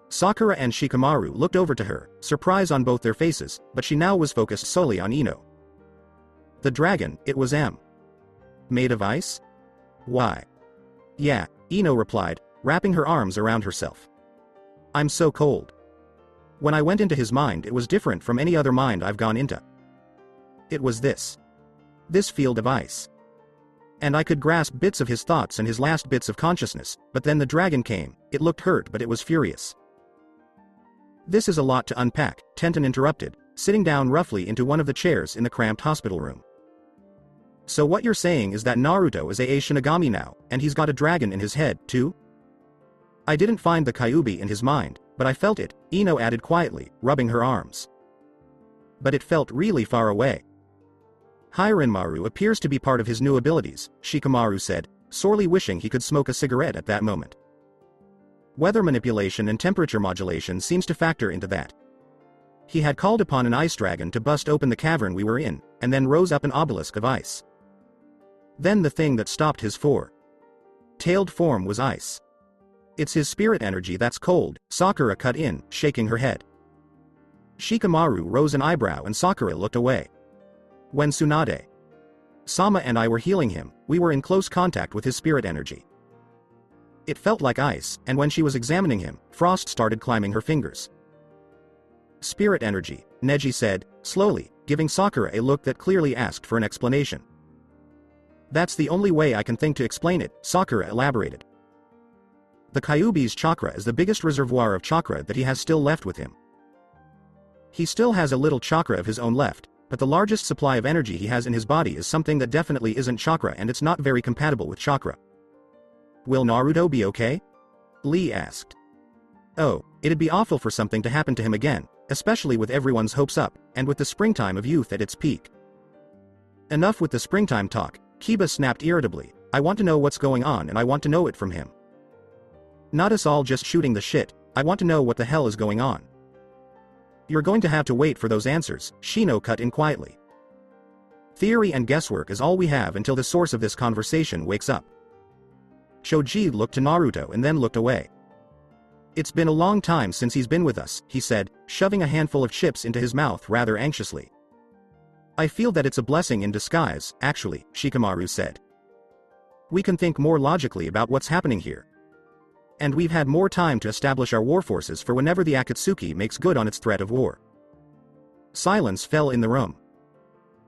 S2: Sakura and Shikamaru looked over to her, surprise on both their faces, but she now was focused solely on Ino. The dragon, it was made of ice? Why? Yeah, Ino replied, wrapping her arms around herself. I'm so cold. When I went into his mind, it was different from any other mind I've gone into. It was this field of ice. And I could grasp bits of his thoughts and his last bits of consciousness, but then the dragon came, it looked hurt but it was furious. This is a lot to unpack, Tenten interrupted, sitting down roughly into one of the chairs in the cramped hospital room. So what you're saying is that Naruto is a Shinigami now, and he's got a dragon in his head, too? I didn't find the Kyuubi in his mind, but I felt it, Ino added quietly, rubbing her arms. But it felt really far away. Hirenmaru appears to be part of his new abilities, Shikamaru said, sorely wishing he could smoke a cigarette at that moment. Weather manipulation and temperature modulation seems to factor into that. He had called upon an ice dragon to bust open the cavern we were in, and then rose up an obelisk of ice. Then the thing that stopped his four-tailed form was ice. It's his spirit energy that's cold, Sakura cut in, shaking her head. Shikamaru rose an eyebrow and Sakura looked away. When Tsunade, Sama and I were healing him, we were in close contact with his spirit energy. It felt like ice, and when she was examining him, frost started climbing her fingers. Spirit energy, Neji said, slowly, giving Sakura a look that clearly asked for an explanation. That's the only way I can think to explain it, Sakura elaborated. The Kyuubi's chakra is the biggest reservoir of chakra that he has still left with him. He still has a little chakra of his own left, but the largest supply of energy he has in his body is something that definitely isn't chakra and it's not very compatible with chakra. Will Naruto be okay? Lee asked. Oh, it'd be awful for something to happen to him again, especially with everyone's hopes up, and with the springtime of youth at its peak. Enough with the springtime talk, Kiba snapped irritably, I want to know what's going on and I want to know it from him. Not us all just shooting the shit, I want to know what the hell is going on. You're going to have to wait for those answers, Shino cut in quietly. Theory and guesswork is all we have until the source of this conversation wakes up. Choji looked to Naruto and then looked away. It's been a long time since he's been with us, he said, shoving a handful of chips into his mouth rather anxiously. I feel that it's a blessing in disguise, actually, Shikamaru said. We can think more logically about what's happening here. And we've had more time to establish our war forces for whenever the Akatsuki makes good on its threat of war. Silence fell in the room.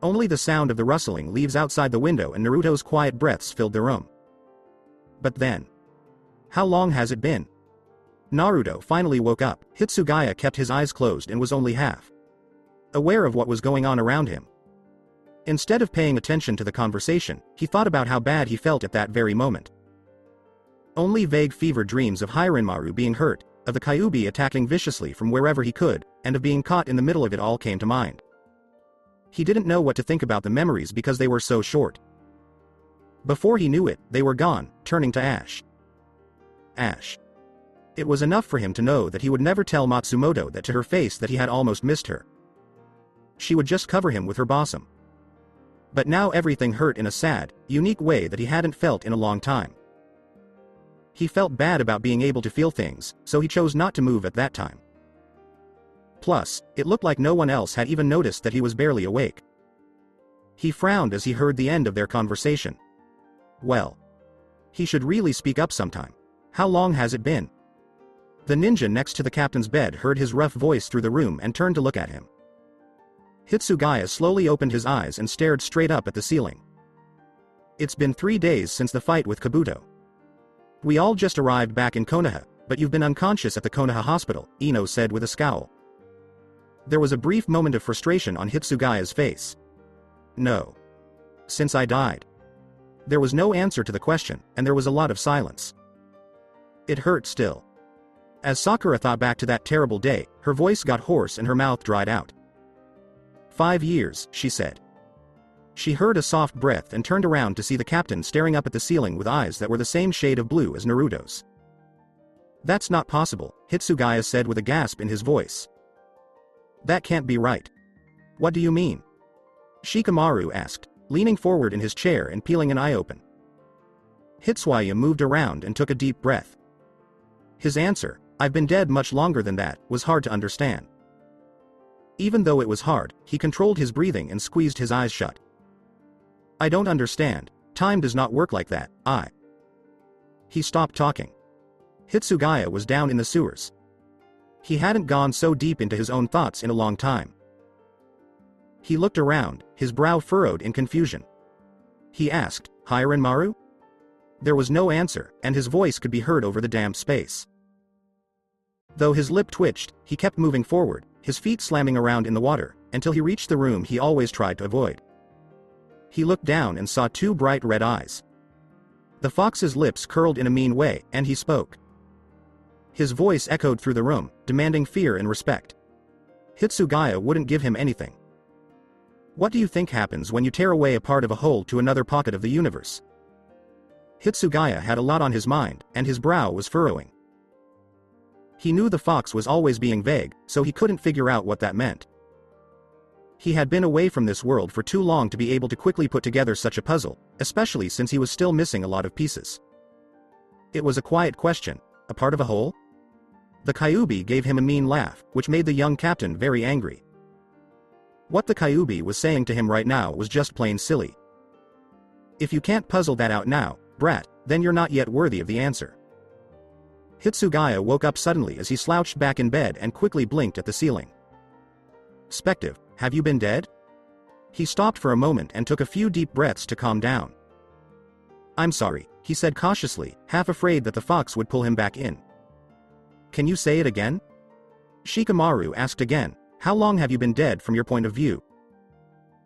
S2: Only the sound of the rustling leaves outside the window and Naruto's quiet breaths filled the room. But then. How long has it been? Naruto finally woke up. Hitsugaya kept his eyes closed and was only half aware of what was going on around him. Instead of paying attention to the conversation, he thought about how bad he felt at that very moment. Only vague fever dreams of Hirenmaru being hurt, of the Kyuubi attacking viciously from wherever he could, and of being caught in the middle of it all came to mind. He didn't know what to think about the memories because they were so short. Before he knew it, they were gone, turning to ash. Ash. It was enough for him to know that he would never tell Matsumoto that to her face that he had almost missed her. She would just cover him with her bosom. But now everything hurt in a sad, unique way that he hadn't felt in a long time. He felt bad about being able to feel things, so he chose not to move at that time. Plus, it looked like no one else had even noticed that he was barely awake. He frowned as he heard the end of their conversation. Well, he should really speak up sometime. How long has it been? The ninja next to the captain's bed heard his rough voice through the room and turned to look at him. Hitsugaya slowly opened his eyes and stared straight up at the ceiling. It's been 3 days since the fight with Kabuto. We all just arrived back in Konoha, but you've been unconscious at the Konoha hospital, Ino said with a scowl. There was a brief moment of frustration on Hitsugaya's face. No. Since I died. There was no answer to the question, and there was a lot of silence. It hurt still. As Sakura thought back to that terrible day, her voice got hoarse and her mouth dried out. 5 years, she said. She heard a soft breath and turned around to see the captain staring up at the ceiling with eyes that were the same shade of blue as Naruto's. That's not possible, Hitsugaya said with a gasp in his voice. That can't be right. What do you mean? Shikamaru asked, leaning forward in his chair and peeling an eye open. Hitsugaya moved around and took a deep breath. His answer, I've been dead much longer than that, was hard to understand. Even though it was hard, he controlled his breathing and squeezed his eyes shut. I don't understand. Time does not work like that. He stopped talking. Hitsugaya was down in the sewers. He hadn't gone so deep into his own thoughts in a long time. He looked around, his brow furrowed in confusion. He asked, Hiranmaru? There was no answer, and his voice could be heard over the damp space. Though his lip twitched, he kept moving forward, his feet slamming around in the water, until he reached the room he always tried to avoid. He looked down and saw 2 bright red eyes. The fox's lips curled in a mean way, and he spoke. His voice echoed through the room, demanding fear and respect. Hitsugaya wouldn't give him anything. What do you think happens when you tear away a part of a whole to another pocket of the universe? Hitsugaya had a lot on his mind, and his brow was furrowing. He knew the fox was always being vague, so he couldn't figure out what that meant. He had been away from this world for too long to be able to quickly put together such a puzzle, especially since he was still missing a lot of pieces. It was a quiet question, a part of a whole? The Kyuubi gave him a mean laugh, which made the young captain very angry. What the Kyuubi was saying to him right now was just plain silly. If you can't puzzle that out now, brat, then you're not yet worthy of the answer. Hitsugaya woke up suddenly as he slouched back in bed and quickly blinked at the ceiling. Spective, have you been dead? He stopped for a moment and took a few deep breaths to calm down. I'm sorry, he said cautiously, half afraid that the fox would pull him back in. Can you say it again? Shikamaru asked again, how long have you been dead from your point of view?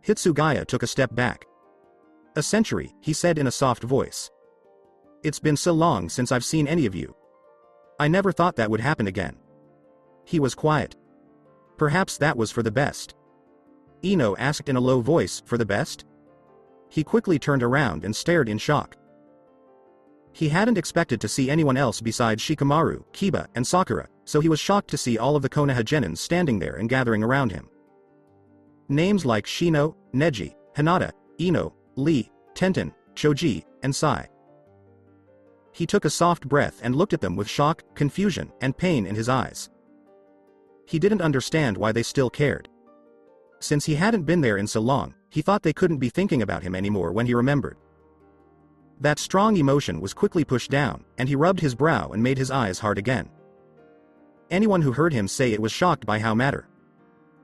S2: Hitsugaya took a step back. A century, he said in a soft voice. It's been so long since I've seen any of you. I never thought that would happen again. He was quiet. Perhaps that was for the best. Ino asked in a low voice, for the best? He quickly turned around and stared in shock. He hadn't expected to see anyone else besides Shikamaru, Kiba, and Sakura, so he was shocked to see all of the Konoha genins standing there and gathering around him. Names like Shino, Neji, Hinata, Ino, Lee, Tenten, Choji, and Sai. He took a soft breath and looked at them with shock, confusion, and pain in his eyes. He didn't understand why they still cared. Since he hadn't been there in so long, he thought they couldn't be thinking about him anymore when he remembered. That strong emotion was quickly pushed down, and he rubbed his brow and made his eyes hard again. Anyone who heard him say it was shocked by how matter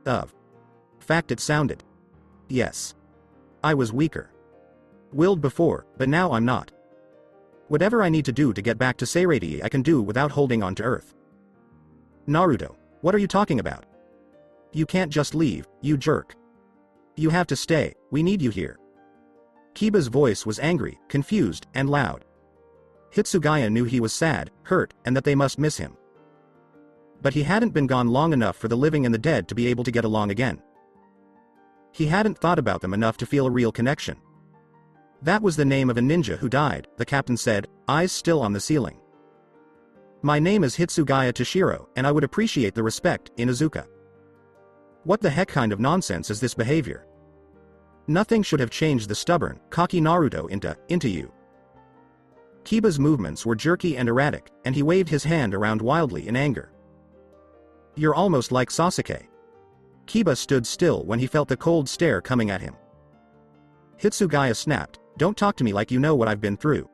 S2: of fact it sounded. Yes. I was weaker. Willed before, but now I'm not. Whatever I need to do to get back to Seireiti I can do without holding on to Earth. Naruto, what are you talking about? You can't just leave, you jerk. You have to stay, we need you here. Kiba's voice was angry, confused, and loud. Hitsugaya knew he was sad, hurt, and that they must miss him. But he hadn't been gone long enough for the living and the dead to be able to get along again. He hadn't thought about them enough to feel a real connection. That was the name of a ninja who died, the captain said, eyes still on the ceiling. My name is Hitsugaya Toshiro, and I would appreciate the respect, Inuzuka. What the heck kind of nonsense is this behavior? Nothing should have changed the stubborn, cocky Naruto into you. Kiba's movements were jerky and erratic, and he waved his hand around wildly in anger. You're almost like Sasuke. Kiba stood still when he felt the cold stare coming at him. Hitsugaya snapped, don't talk to me like you know what I've been through.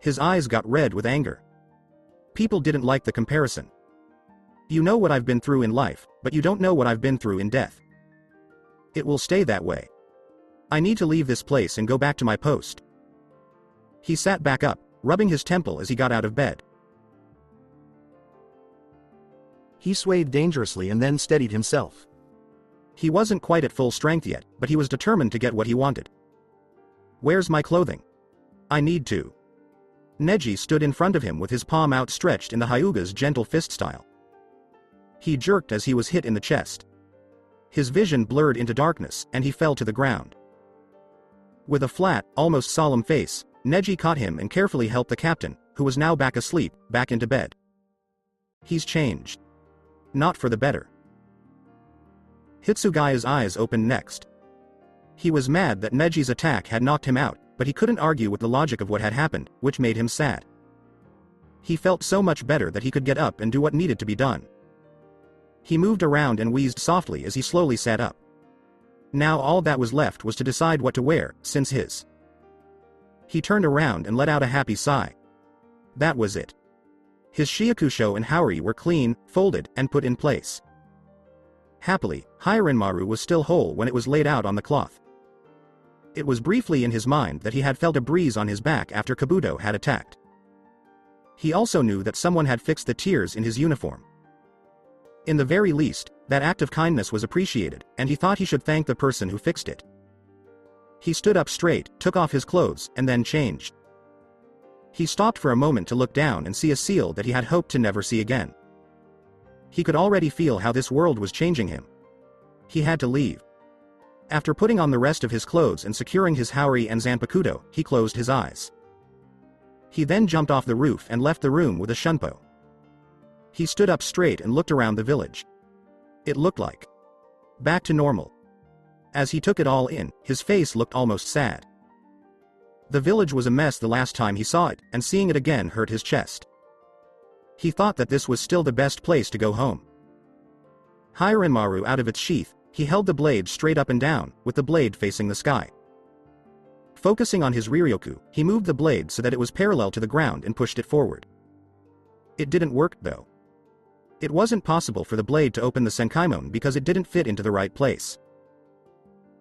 S2: His eyes got red with anger. People didn't like the comparison. You know what I've been through in life, but you don't know what I've been through in death. It will stay that way. I need to leave this place and go back to my post. He sat back up, rubbing his temple as he got out of bed.
S3: He swayed dangerously and then steadied himself.
S2: He wasn't quite at full strength yet, but he was determined to get what he wanted. Where's my clothing? I need to. Neji stood in front of him with his palm outstretched in the Hyuga's gentle fist style. He jerked as he was hit in the chest. His vision blurred into darkness, and he fell to the ground. With a flat, almost solemn face, Neji caught him and carefully helped the captain, who was now back asleep, back into bed. He's changed. Not for the better. Hitsugaya's eyes opened next. He was mad that Neji's attack had knocked him out, but he couldn't argue with the logic of what had happened, which made him sad. He felt so much better that he could get up and do what needed to be done. He moved around and wheezed softly as he slowly sat up. Now all that was left was to decide what to wear, since his. He turned around and let out a happy sigh. That was it. His shiakusho and haori were clean, folded, and put in place. Happily, Hirenmaru was still whole when it was laid out on the cloth. It was briefly in his mind that he had felt a breeze on his back after Kabuto had attacked. He also knew that someone had fixed the tears in his uniform. In the very least, that act of kindness was appreciated, and he thought he should thank the person who fixed it. He stood up straight, took off his clothes, and then changed. He stopped for a moment to look down and see a seal that he had hoped to never see again. He could already feel how this world was changing him. He had to leave. After putting on the rest of his clothes and securing his haori and zanpakuto, he closed his eyes. He then jumped off the roof and left the room with a shunpo. He stood up straight and looked around the village. It looked like back to normal. As he took it all in, his face looked almost sad. The village was a mess the last time he saw it, and seeing it again hurt his chest. He thought that this was still the best place to go home. Hirenmaru out of its sheath, he held the blade straight up and down, with the blade facing the sky. Focusing on his Riryoku, he moved the blade so that it was parallel to the ground and pushed it forward. It didn't work, though. It wasn't possible for the blade to open the Senkaimon because it didn't fit into the right place.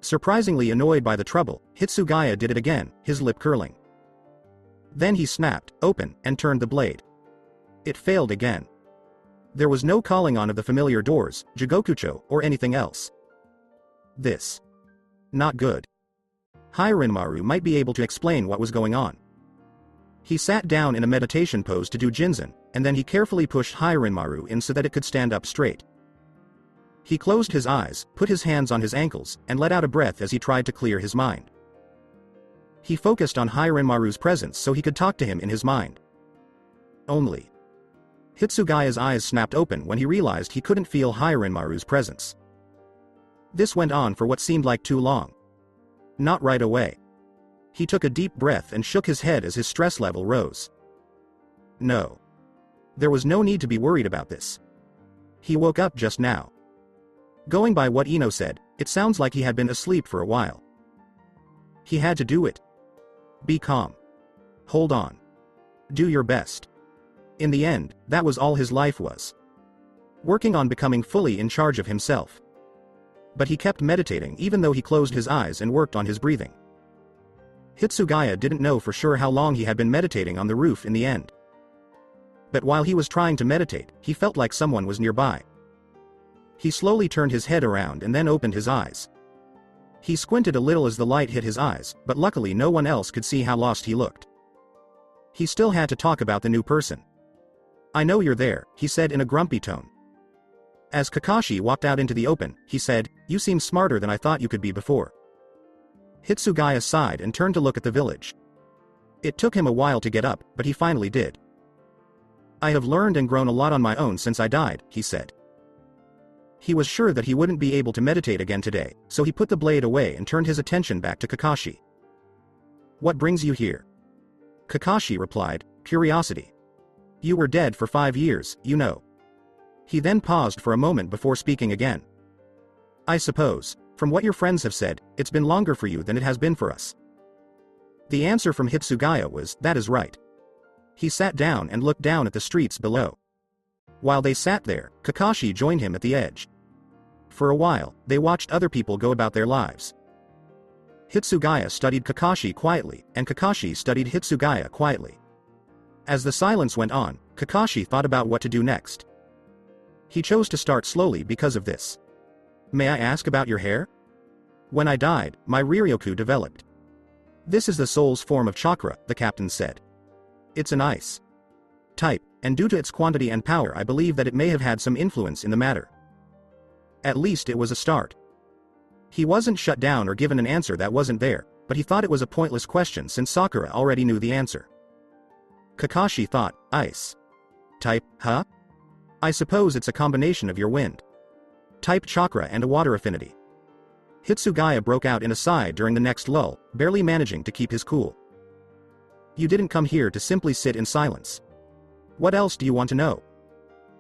S2: Surprisingly annoyed by the trouble, Hitsugaya did it again, his lip curling. Then he snapped, open, and turned the blade. It failed again. There was no calling on of the familiar doors, Jigokucho, or anything else. This. Not good. Hirenmaru might be able to explain what was going on. He sat down in a meditation pose to do Jinzen, and then he carefully pushed Hirenmaru in so that it could stand up straight. He closed his eyes, put his hands on his ankles, and let out a breath as he tried to clear his mind. He focused on Hirenmaru's presence so he could talk to him in his mind. Only. Hitsugaya's eyes snapped open when he realized he couldn't feel Hirenmaru's presence. This went on for what seemed like too long. Not right away. He took a deep breath and shook his head as his stress level rose. No. There was no need to be worried about this. He woke up just now. Going by what Ino said, it sounds like he had been asleep for a while. He had to do it. Be calm. Hold on. Do your best. In the end, that was all his life was. Working on becoming fully in charge of himself. But he kept meditating even though he closed his eyes and worked on his breathing. Hitsugaya didn't know for sure how long he had been meditating on the roof in the end. But while he was trying to meditate, he felt like someone was nearby. He slowly turned his head around and then opened his eyes. He squinted a little as the light hit his eyes, but luckily no one else could see how lost he looked. He still had to talk about the new person. I know you're there, he said in a grumpy tone. As Kakashi walked out into the open, he said, you seem smarter than I thought you could be before. Hitsugaya sighed and turned to look at the village. It took him a while to get up, but he finally did. I have learned and grown a lot on my own since I died, he said. He was sure that he wouldn't be able to meditate again today, so he put the blade away and turned his attention back to Kakashi. What brings you here? Kakashi replied, curiosity. You were dead for 5 years, you know. He then paused for a moment before speaking again. I suppose, from what your friends have said, it's been longer for you than it has been for us. The answer from Hitsugaya was, that is right. He sat down and looked down at the streets below. While they sat there, Kakashi joined him at the edge. For a while, they watched other people go about their lives. Hitsugaya studied Kakashi quietly, and Kakashi studied Hitsugaya quietly. As the silence went on, Kakashi thought about what to do next. He chose to start slowly because of this. May I ask about your hair? When I died, my Riryoku developed. This is the soul's form of chakra, the captain said. It's an ice type, and due to its quantity and power I believe that it may have had some influence in the matter. At least it was a start. He wasn't shut down or given an answer that wasn't there, but he thought it was a pointless question since Sakura already knew the answer. Kakashi thought, ice type, huh? I suppose it's a combination of your wind type chakra and a water affinity. Hitsugaya broke out in a sigh during the next lull, barely managing to keep his cool. You didn't come here to simply sit in silence. What else do you want to know?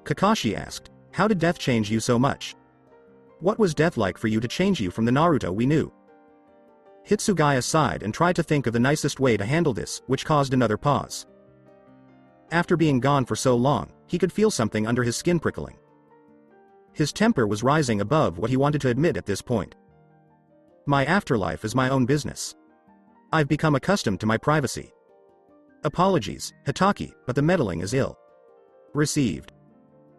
S2: Kakashi asked, how did death change you so much? What was death like for you to change you from the Naruto we knew? Hitsugaya sighed and tried to think of the nicest way to handle this, which caused another pause. After being gone for so long, he could feel something under his skin prickling. His temper was rising above what he wanted to admit at this point. My afterlife is my own business. I've become accustomed to my privacy. Apologies, Hitaki, but the meddling is ill received.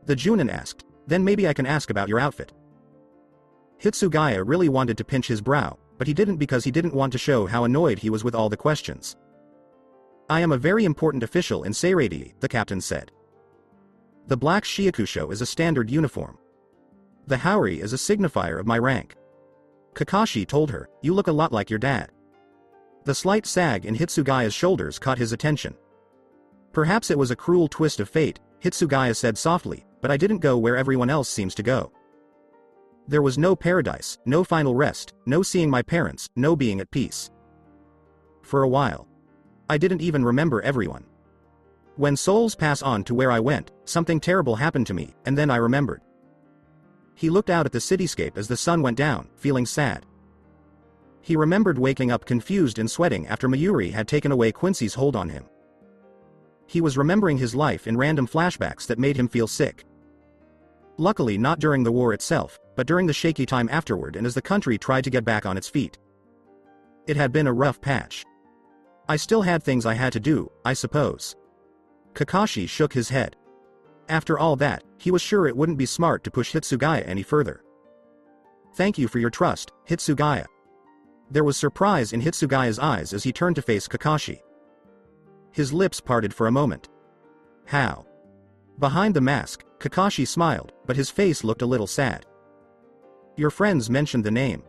S2: The Junin asked, then maybe I can ask about your outfit. Hitsugaya really wanted to pinch his brow, but he didn't because he didn't want to show how annoyed he was with all the questions. I am a very important official in Seirei, the captain said. The black shiakusho is a standard uniform. The haori is a signifier of my rank. Kakashi told her, you look a lot like your dad. The slight sag in Hitsugaya's shoulders caught his attention. Perhaps it was a cruel twist of fate, Hitsugaya said softly, but I didn't go where everyone else seems to go. There was no paradise, no final rest, no seeing my parents, no being at peace. For a while. I didn't even remember everyone. When souls pass on to where I went, something terrible happened to me, and then I remembered. He looked out at the cityscape as the sun went down, feeling sad. He remembered waking up confused and sweating after Mayuri had taken away Quincy's hold on him. He was remembering his life in random flashbacks that made him feel sick. Luckily not during the war itself, but during the shaky time afterward and as the country tried to get back on its feet. It had been a rough patch. I still had things I had to do, I suppose. Kakashi shook his head. After all that, he was sure it wouldn't be smart to push Hitsugaya any further. Thank you for your trust, Hitsugaya. There was surprise in Hitsugaya's eyes as he turned to face Kakashi. His lips parted for a moment. How? Behind the mask, Kakashi smiled, but his face looked a little sad. Your friends mentioned the name.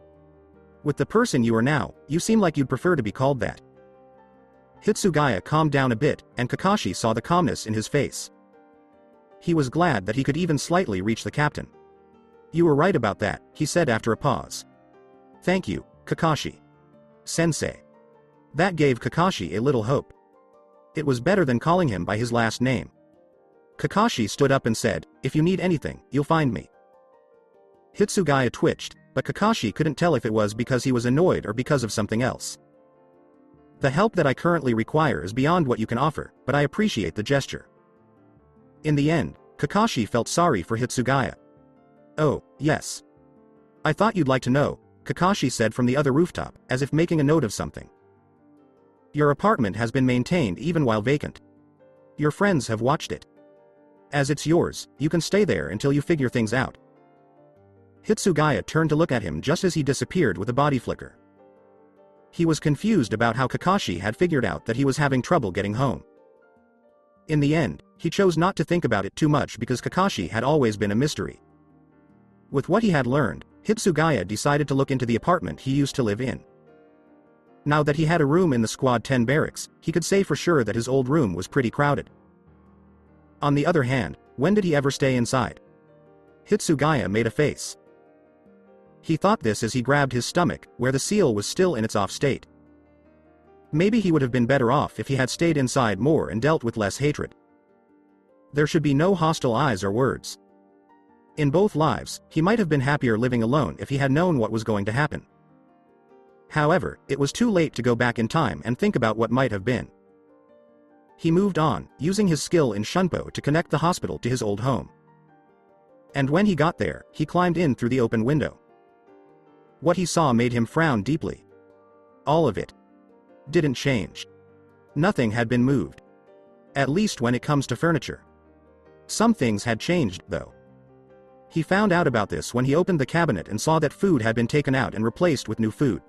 S2: With the person you are now, you seem like you'd prefer to be called that. Hitsugaya calmed down a bit, and Kakashi saw the calmness in his face. He was glad that he could even slightly reach the captain. You were right about that, he said after a pause. Thank you, Kakashi. Sensei. That gave Kakashi a little hope. It was better than calling him by his last name. Kakashi stood up and said, if you need anything, you'll find me. Hitsugaya twitched, but Kakashi couldn't tell if it was because he was annoyed or because of something else. The help that I currently require is beyond what you can offer, but I appreciate the gesture. In the end, Kakashi felt sorry for Hitsugaya. Oh, yes. I thought you'd like to know, Kakashi said from the other rooftop, as if making a note of something. Your apartment has been maintained even while vacant. Your friends have watched it. As it's yours, you can stay there until you figure things out. Hitsugaya turned to look at him just as he disappeared with a body flicker. He was confused about how Kakashi had figured out that he was having trouble getting home. In the end, he chose not to think about it too much because Kakashi had always been a mystery. With what he had learned, Hitsugaya decided to look into the apartment he used to live in. Now that he had a room in the Squad 10 barracks, he could say for sure that his old room was pretty crowded. On the other hand, when did he ever stay inside? Hitsugaya made a face. He thought this as he grabbed his stomach, where the seal was still in its off state. Maybe he would have been better off if he had stayed inside more and dealt with less hatred. There should be no hostile eyes or words. In both lives, he might have been happier living alone if he had known what was going to happen. However, it was too late to go back in time and think about what might have been. He moved on, using his skill in Shunpo to connect the hospital to his old home. And when he got there, he climbed in through the open window. What he saw made him frown deeply. All of it didn't change. Nothing had been moved. At least when it comes to furniture. Some things had changed, though. He found out about this when he opened the cabinet and saw that food had been taken out and replaced with new food.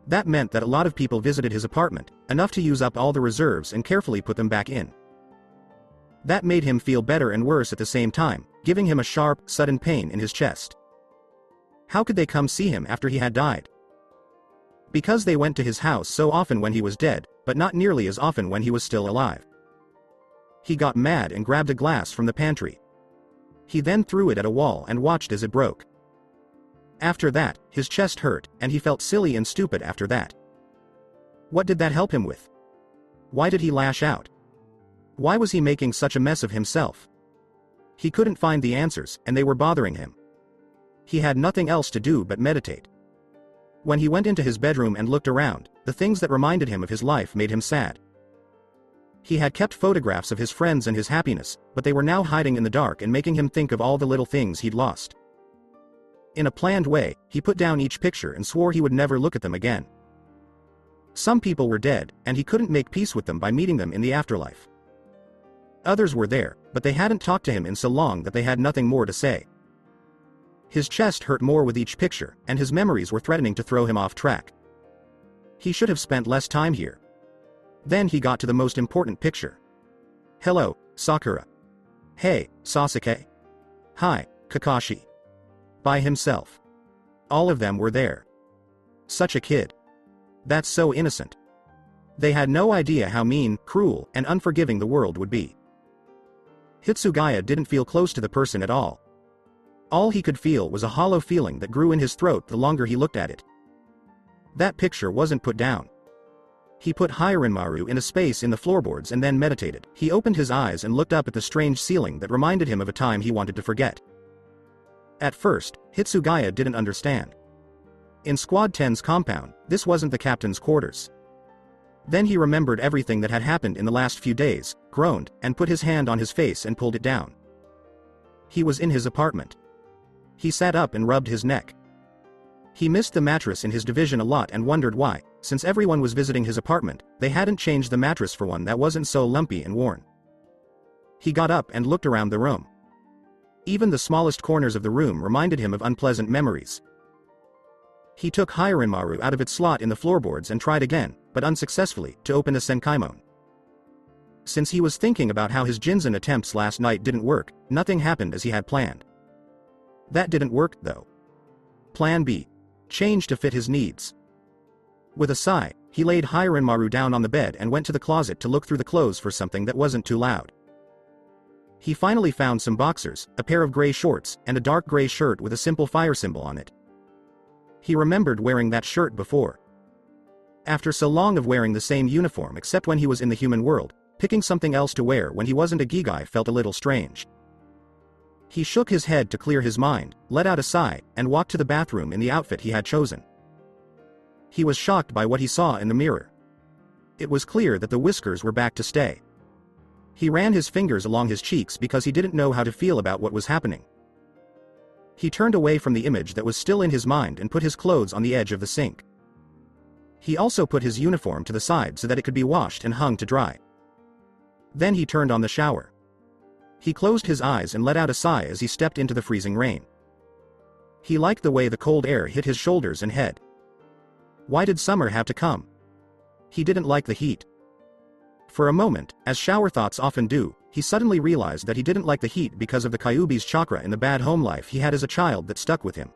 S2: That meant that a lot of people visited his apartment, enough to use up all the reserves and carefully put them back in. That made him feel better and worse at the same time, giving him a sharp, sudden pain in his chest. How could they come see him after he had died? Because they went to his house so often when he was dead, but not nearly as often when he was still alive. He got mad and grabbed a glass from the pantry. He then threw it at a wall and watched as it broke. After that, his chest hurt, and he felt silly and stupid after that. What did that help him with? Why did he lash out? Why was he making such a mess of himself? He couldn't find the answers, and they were bothering him. He had nothing else to do but meditate. When he went into his bedroom and looked around, the things that reminded him of his life made him sad. He had kept photographs of his friends and his happiness, but they were now hiding in the dark and making him think of all the little things he'd lost. In a planned way, he put down each picture and swore he would never look at them again. Some people were dead, and he couldn't make peace with them by meeting them in the afterlife. Others were there, but they hadn't talked to him in so long that they had nothing more to say. His chest hurt more with each picture, and his memories were threatening to throw him off track. He should have spent less time here. Then he got to the most important picture. Hello, Sakura. Hey, Sasuke. Hi, Kakashi. By himself. All of them were there. Such a kid. That's so innocent. They had no idea how mean, cruel, and unforgiving the world would be. Hitsugaya didn't feel close to the person at all. All he could feel was a hollow feeling that grew in his throat the longer he looked at it. That picture wasn't put down. He put Hiranmaru in a space in the floorboards and then meditated. He opened his eyes and looked up at the strange ceiling that reminded him of a time he wanted to forget. At first, Hitsugaya didn't understand. In Squad 10's compound, this wasn't the captain's quarters. Then he remembered everything that had happened in the last few days, groaned, and put his hand on his face and pulled it down. He was in his apartment. He sat up and rubbed his neck. He missed the mattress in his division a lot and wondered why, since everyone was visiting his apartment, they hadn't changed the mattress for one that wasn't so lumpy and worn. He got up and looked around the room. Even the smallest corners of the room reminded him of unpleasant memories. He took Hiranmaru out of its slot in the floorboards and tried again, but unsuccessfully, to open a Senkaimon. Since he was thinking about how his Jinzen attempts last night didn't work, nothing happened as he had planned. That didn't work, though. Plan B. Change to fit his needs. With a sigh, he laid Hiranmaru down on the bed and went to the closet to look through the clothes for something that wasn't too loud. He finally found some boxers, a pair of gray shorts, and a dark gray shirt with a simple fire symbol on it. He remembered wearing that shirt before. After so long of wearing the same uniform except when he was in the human world, picking something else to wear when he wasn't a Gigai felt a little strange. He shook his head to clear his mind, let out a sigh, and walked to the bathroom in the outfit he had chosen. He was shocked by what he saw in the mirror. It was clear that the whiskers were back to stay. He ran his fingers along his cheeks because he didn't know how to feel about what was happening. He turned away from the image that was still in his mind and put his clothes on the edge of the sink. He also put his uniform to the side so that it could be washed and hung to dry. Then he turned on the shower. He closed his eyes and let out a sigh as he stepped into the freezing rain. He liked the way the cold air hit his shoulders and head. Why did summer have to come? He didn't like the heat. For a moment, as shower thoughts often do, he suddenly realized that he didn't like the heat because of the Kyuubi's chakra in the bad home life he had as a child that stuck with him.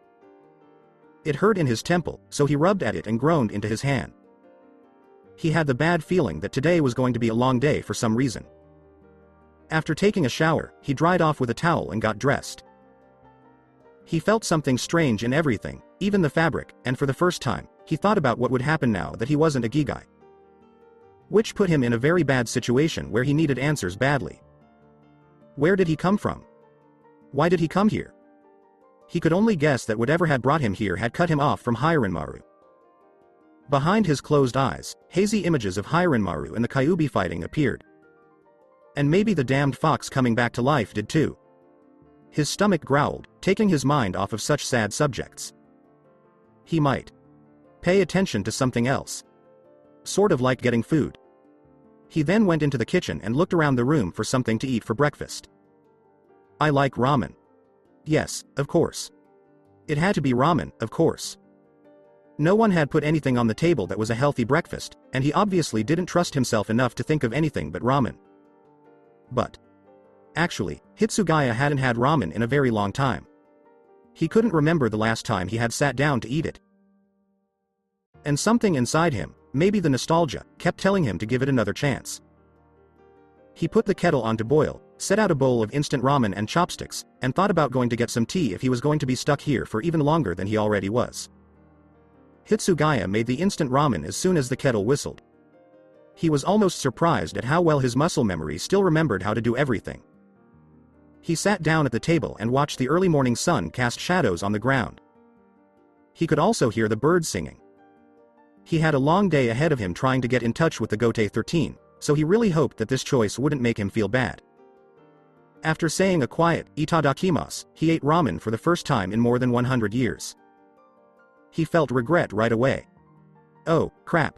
S2: It hurt in his temple, so he rubbed at it and groaned into his hand. He had the bad feeling that today was going to be a long day for some reason. After taking a shower, he dried off with a towel and got dressed. He felt something strange in everything, even the fabric, and for the first time, he thought about what would happen now that he wasn't a Gigai. Which put him in a very bad situation where he needed answers badly. Where did he come from? Why did he come here? He could only guess that whatever had brought him here had cut him off from Hiranmaru. Behind his closed eyes, hazy images of Hiranmaru and the Kyuubi fighting appeared. And maybe the damned fox coming back to life did too. His stomach growled, taking his mind off of such sad subjects. He might pay attention to something else. Sort of like getting food. He then went into the kitchen and looked around the room for something to eat for breakfast. I like ramen. Yes, of course. It had to be ramen, of course. No one had put anything on the table that was a healthy breakfast, and he obviously didn't trust himself enough to think of anything but ramen. But actually, Hitsugaya hadn't had ramen in a very long time. He couldn't remember the last time he had sat down to eat it. And something inside him, maybe the nostalgia, kept telling him to give it another chance. He put the kettle on to boil, set out a bowl of instant ramen and chopsticks, and thought about going to get some tea if he was going to be stuck here for even longer than he already was. Hitsugaya made the instant ramen as soon as the kettle whistled. He was almost surprised at how well his muscle memory still remembered how to do everything. He sat down at the table and watched the early morning sun cast shadows on the ground. He could also hear the birds singing. He had a long day ahead of him trying to get in touch with the Gote 13, so he really hoped that this choice wouldn't make him feel bad. After saying a quiet, "Itadakimasu," he ate ramen for the first time in more than 100 years. He felt regret right away. Oh, crap.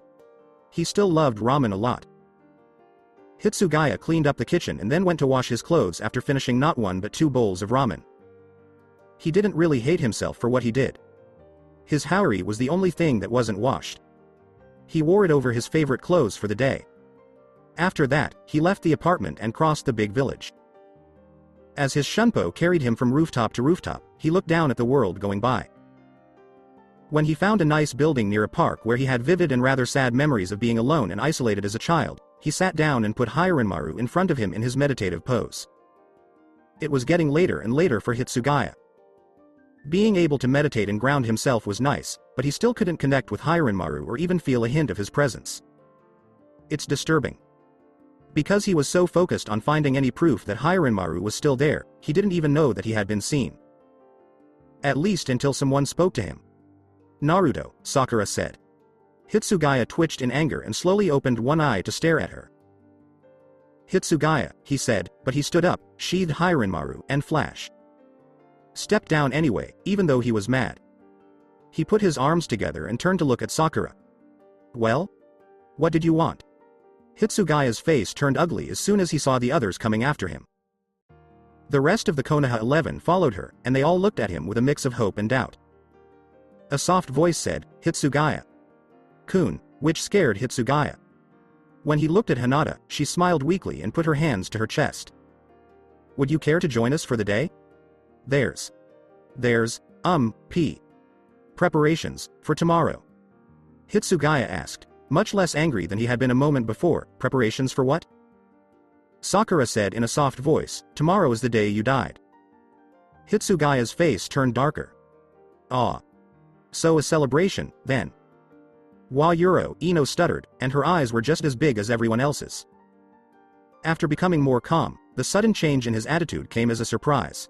S2: He still loved ramen a lot. Hitsugaya cleaned up the kitchen and then went to wash his clothes after finishing not one but 2 bowls of ramen. He didn't really hate himself for what he did. His haori was the only thing that wasn't washed. He wore it over his favorite clothes for the day. After that, he left the apartment and crossed the big village. As his shunpo carried him from rooftop to rooftop, he looked down at the world going by. When he found a nice building near a park where he had vivid and rather sad memories of being alone and isolated as a child, he sat down and put Hiranmaru in front of him in his meditative pose. It was getting later and later for Hitsugaya. Being able to meditate and ground himself was nice, but he still couldn't connect with Hiranmaru or even feel a hint of his presence. It's disturbing. Because he was so focused on finding any proof that Hiranmaru was still there, he didn't even know that he had been seen. At least until someone spoke to him. "Naruto," Sakura said. Hitsugaya twitched in anger and slowly opened one eye to stare at her. "Hitsugaya," he said, but he stood up, sheathed Hiranmaru, and flash. Stepped down anyway, even though he was mad. He put his arms together and turned to look at Sakura. "Well? What did you want?" Hitsugaya's face turned ugly as soon as he saw the others coming after him. The rest of the Konoha 11 followed her, and they all looked at him with a mix of hope and doubt. A soft voice said, "Hitsugaya-kun," which scared Hitsugaya. When he looked at Hinata, she smiled weakly and put her hands to her chest. "Would you care to join us for the day? There's preparations for tomorrow." Hitsugaya asked, much less angry than he had been a moment before. "Preparations for what?" Sakura said in a soft voice, "Tomorrow is the day you died." Hitsugaya's face turned darker. "Ah. So a celebration, then." Wa-Yuro, Ino stuttered, and her eyes were just as big as everyone else's. After becoming more calm, the sudden change in his attitude came as a surprise.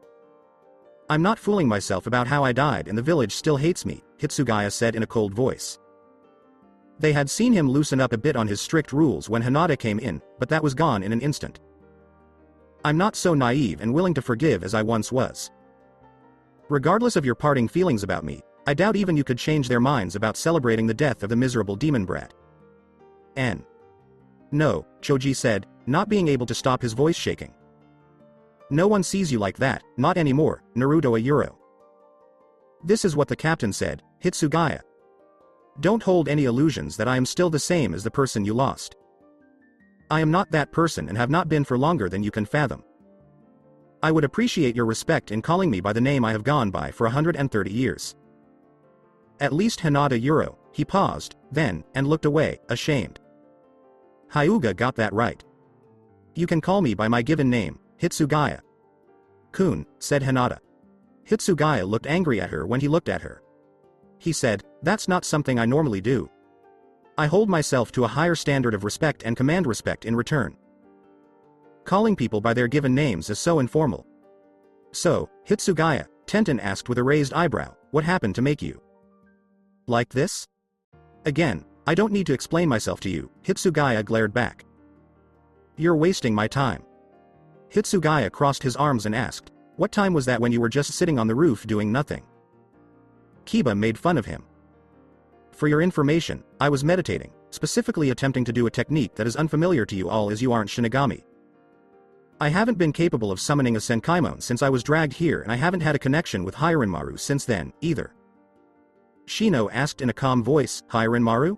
S2: "I'm not fooling myself about how I died and the village still hates me," Hitsugaya said in a cold voice. They had seen him loosen up a bit on his strict rules when Hinata came in, but that was gone in an instant. "I'm not so naive and willing to forgive as I once was. Regardless of your parting feelings about me, I doubt even you could change their minds about celebrating the death of the miserable demon brat." "No," Choji said, not being able to stop his voice shaking. "No one sees you like that, not anymore, Naruto Ayuro." "This is what the captain said, Hitsugaya. Don't hold any illusions that I am still the same as the person you lost. I am not that person and have not been for longer than you can fathom. I would appreciate your respect in calling me by the name I have gone by for 130 years. At least Hinata Yuro." He paused, then, and looked away, ashamed. Hyuga got that right. You can call me by my given name, Hitsugaya. Kun, said Hinata. Hitsugaya looked angry at her when he looked at her. He said, that's not something I normally do. I hold myself to a higher standard of respect and command respect in return. Calling people by their given names is so informal. So, Hitsugaya, Tenten asked with a raised eyebrow, what happened to make you like this? Again, I don't need to explain myself to you, Hitsugaya glared back. You're wasting my time. Hitsugaya crossed his arms and asked, what time was that when you were just sitting on the roof doing nothing? Kiba made fun of him. For your information, I was meditating, specifically attempting to do a technique that is unfamiliar to you all as you aren't Shinigami. I haven't been capable of summoning a Senkaimon since I was dragged here and I haven't had a connection with Hirenmaru since then, either. Shino asked in a calm voice, Hirenmaru?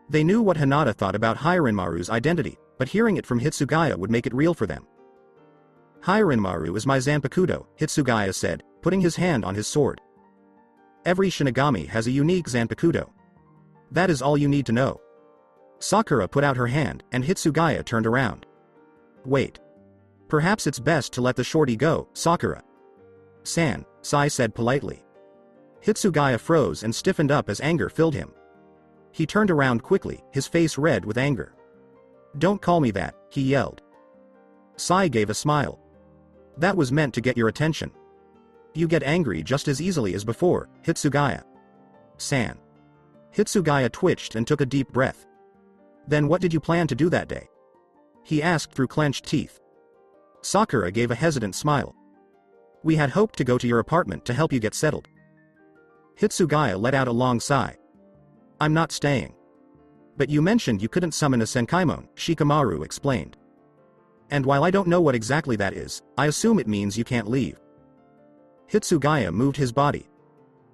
S2: They knew what Hinata thought about Hirenmaru's identity, but hearing it from Hitsugaya would make it real for them. Hirenmaru is my Zanpakuto, Hitsugaya said, putting his hand on his sword. Every Shinigami has a unique Zanpakuto. That is all you need to know. Sakura put out her hand, and Hitsugaya turned around. Wait. Perhaps it's best to let the shorty go, Sakura. San, Sai said politely. Hitsugaya froze and stiffened up as anger filled him. He turned around quickly, his face red with anger. Don't call me that, he yelled. Sai gave a smile. That was meant to get your attention. You get angry just as easily as before, Hitsugaya. San. Hitsugaya twitched and took a deep breath. Then what did you plan to do that day? He asked through clenched teeth. Sakura gave a hesitant smile. We had hoped to go to your apartment to help you get settled. Hitsugaya let out a long sigh. I'm not staying. But you mentioned you couldn't summon a Senkaimon, Shikamaru explained. And while I don't know what exactly that is, I assume it means you can't leave. Hitsugaya moved his body.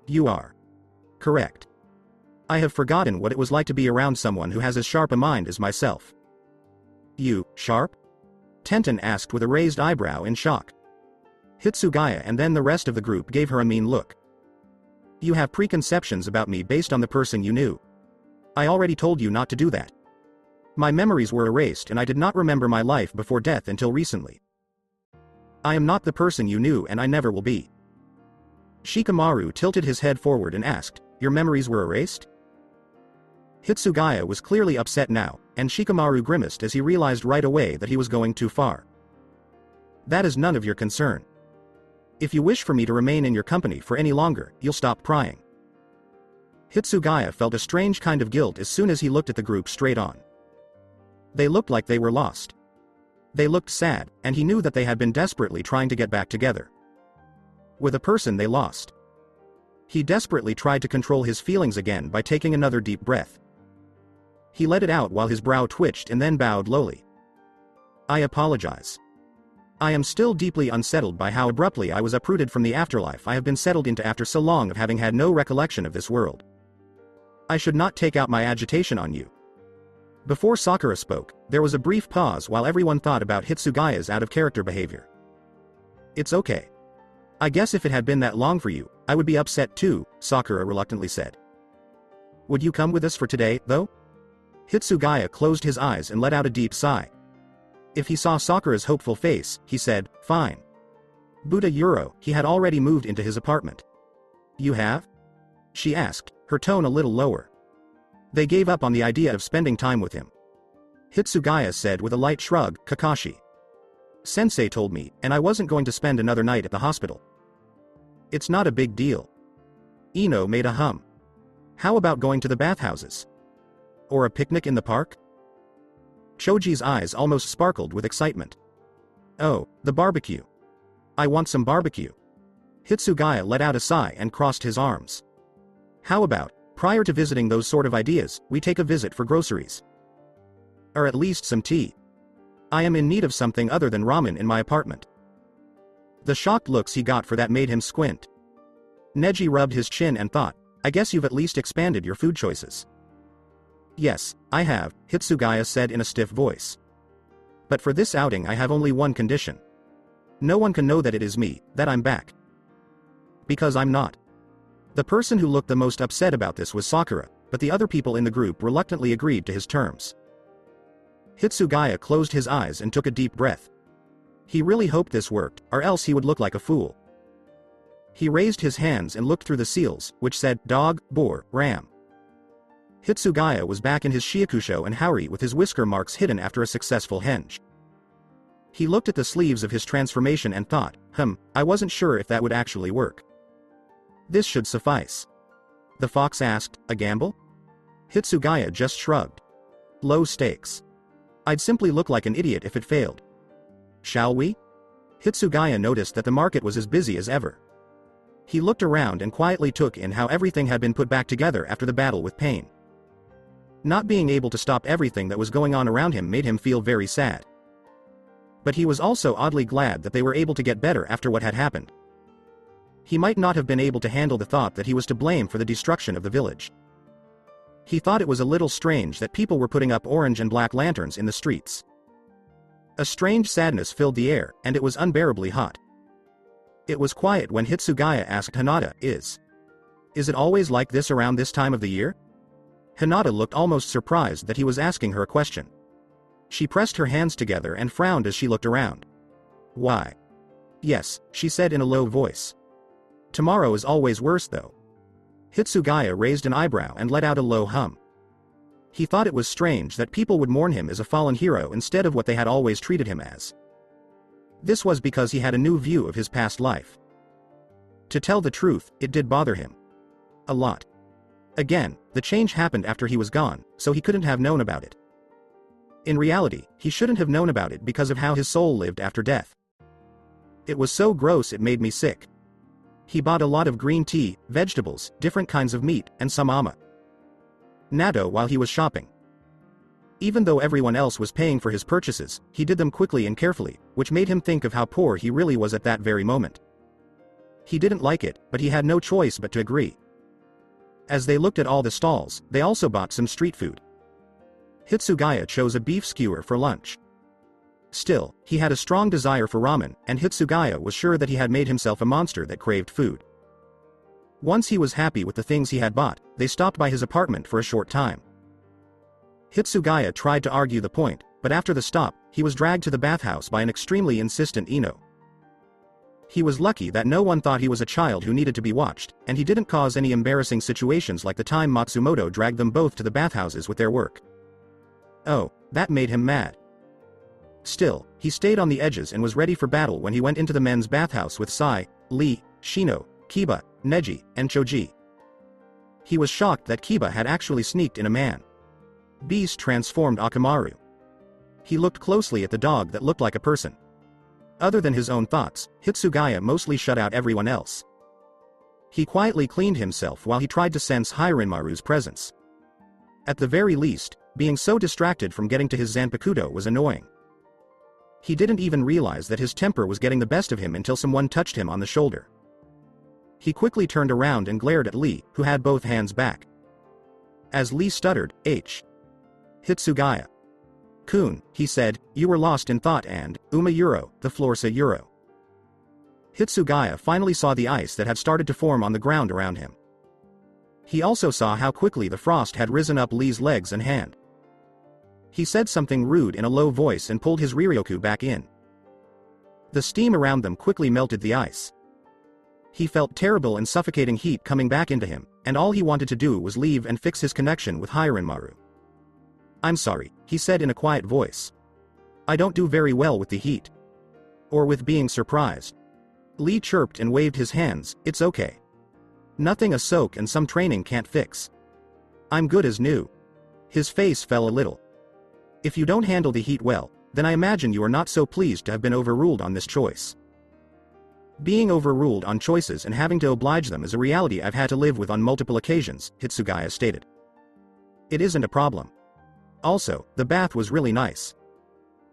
S2: You are correct. I have forgotten what it was like to be around someone who has as sharp a mind as myself. You, sharp? Tenten asked with a raised eyebrow in shock. Hitsugaya and then the rest of the group gave her a mean look. You have preconceptions about me based on the person you knew. I already told you not to do that. My memories were erased and I did not remember my life before death until recently. I am not the person you knew and I never will be. Shikamaru tilted his head forward and asked, your memories were erased? Hitsugaya was clearly upset now, and Shikamaru grimaced as he realized right away that he was going too far. That is none of your concern. If you wish for me to remain in your company for any longer, you'll stop prying. Hitsugaya felt a strange kind of guilt as soon as he looked at the group straight on. They looked like they were lost. They looked sad, and he knew that they had been desperately trying to get back together. With a person they lost. He desperately tried to control his feelings again by taking another deep breath. He let it out while his brow twitched and then bowed lowly. I apologize. I am still deeply unsettled by how abruptly I was uprooted from the afterlife I have been settled into after so long of having had no recollection of this world. I should not take out my agitation on you. Before Sakura spoke, there was a brief pause while everyone thought about Hitsugaya's out-of-character behavior. It's okay. I guess if it had been that long for you, I would be upset too, Sakura reluctantly said. Would you come with us for today, though? Hitsugaya closed his eyes and let out a deep sigh. If he saw Sakura's hopeful face, he said, fine. Buddha Euro, he had already moved into his apartment. You have? She asked, her tone a little lower. They gave up on the idea of spending time with him. Hitsugaya said with a light shrug, Kakashi. Sensei told me, and I wasn't going to spend another night at the hospital. It's not a big deal. Ino made a hum. How about going to the bathhouses? Or a picnic in the park? Choji's eyes almost sparkled with excitement. Oh, the barbecue. I want some barbecue. Hitsugaya let out a sigh and crossed his arms. How about, prior to visiting those sort of ideas, we take a visit for groceries? Or at least some tea. I am in need of something other than ramen in my apartment. The shocked looks he got for that made him squint. Neji rubbed his chin and thought, I guess you've at least expanded your food choices. Yes, I have, Hitsugaya said in a stiff voice. But for this outing I have only one condition. No one can know that it is me, that I'm back. Because I'm not. The person who looked the most upset about this was Sakura, but the other people in the group reluctantly agreed to his terms. Hitsugaya closed his eyes and took a deep breath. He really hoped this worked, or else he would look like a fool. He raised his hands and looked through the seals, which said, dog, boar, ram. Hitsugaya was back in his shiakusho and haori with his whisker marks hidden after a successful henge. He looked at the sleeves of his transformation and thought, I wasn't sure if that would actually work. This should suffice. The fox asked, a gamble? Hitsugaya just shrugged. Low stakes. I'd simply look like an idiot if it failed. Shall we? Hitsugaya noticed that the market was as busy as ever. He looked around and quietly took in how everything had been put back together after the battle with pain. Not being able to stop everything that was going on around him made him feel very sad. But he was also oddly glad that they were able to get better after what had happened. He might not have been able to handle the thought that he was to blame for the destruction of the village. He thought it was a little strange that people were putting up orange and black lanterns in the streets. A strange sadness filled the air, and it was unbearably hot. It was quiet when Hitsugaya asked Hinata, Is it always like this around this time of the year? Hinata looked almost surprised that he was asking her a question. She pressed her hands together and frowned as she looked around. Why? Yes, she said in a low voice. Tomorrow is always worse though. Hitsugaya raised an eyebrow and let out a low hum. He thought it was strange that people would mourn him as a fallen hero instead of what they had always treated him as. This was because he had a new view of his past life. To tell the truth, it did bother him. A lot. Again, the change happened after he was gone, so he couldn't have known about it. In reality, he shouldn't have known about it because of how his soul lived after death. It was so gross it made me sick. He bought a lot of green tea, vegetables, different kinds of meat, and some natto while he was shopping. Even though everyone else was paying for his purchases, he did them quickly and carefully, which made him think of how poor he really was at that very moment. He didn't like it, but he had no choice but to agree. As they looked at all the stalls, they also bought some street food. Hitsugaya chose a beef skewer for lunch. Still, he had a strong desire for ramen, and Hitsugaya was sure that he had made himself a monster that craved food. Once he was happy with the things he had bought, they stopped by his apartment for a short time. Hitsugaya tried to argue the point, but after the stop, he was dragged to the bathhouse by an extremely insistent Ino. He was lucky that no one thought he was a child who needed to be watched, and he didn't cause any embarrassing situations like the time Matsumoto dragged them both to the bathhouses with their work. Oh, that made him mad. Still, he stayed on the edges and was ready for battle when he went into the men's bathhouse with Sai, Lee, Shino, Kiba, Neji, and Choji. He was shocked that Kiba had actually sneaked in a man. Beast transformed Akamaru. He looked closely at the dog that looked like a person. Other than his own thoughts, Hitsugaya mostly shut out everyone else. He quietly cleaned himself while he tried to sense Hirinmaru's presence. At the very least, being so distracted from getting to his Zanpakuto was annoying. He didn't even realize that his temper was getting the best of him until someone touched him on the shoulder. He quickly turned around and glared at Lee, who had both hands back. As Lee stuttered, Hitsugaya. Kun, he said, you were lost in thought and, Uma-euro, the Florsa-euro. Hitsugaya finally saw the ice that had started to form on the ground around him. He also saw how quickly the frost had risen up Lee's legs and hand. He said something rude in a low voice and pulled his Riryoku back in. The steam around them quickly melted the ice. He felt terrible and suffocating heat coming back into him, and all he wanted to do was leave and fix his connection with Hirinmaru. I'm sorry, he said in a quiet voice. I don't do very well with the heat. Or with being surprised. Lee chirped and waved his hands, it's okay. Nothing a soak and some training can't fix. I'm good as new. His face fell a little. If you don't handle the heat well, then I imagine you are not so pleased to have been overruled on this choice. Being overruled on choices and having to oblige them is a reality I've had to live with on multiple occasions, Hitsugaya stated. It isn't a problem. Also, the bath was really nice.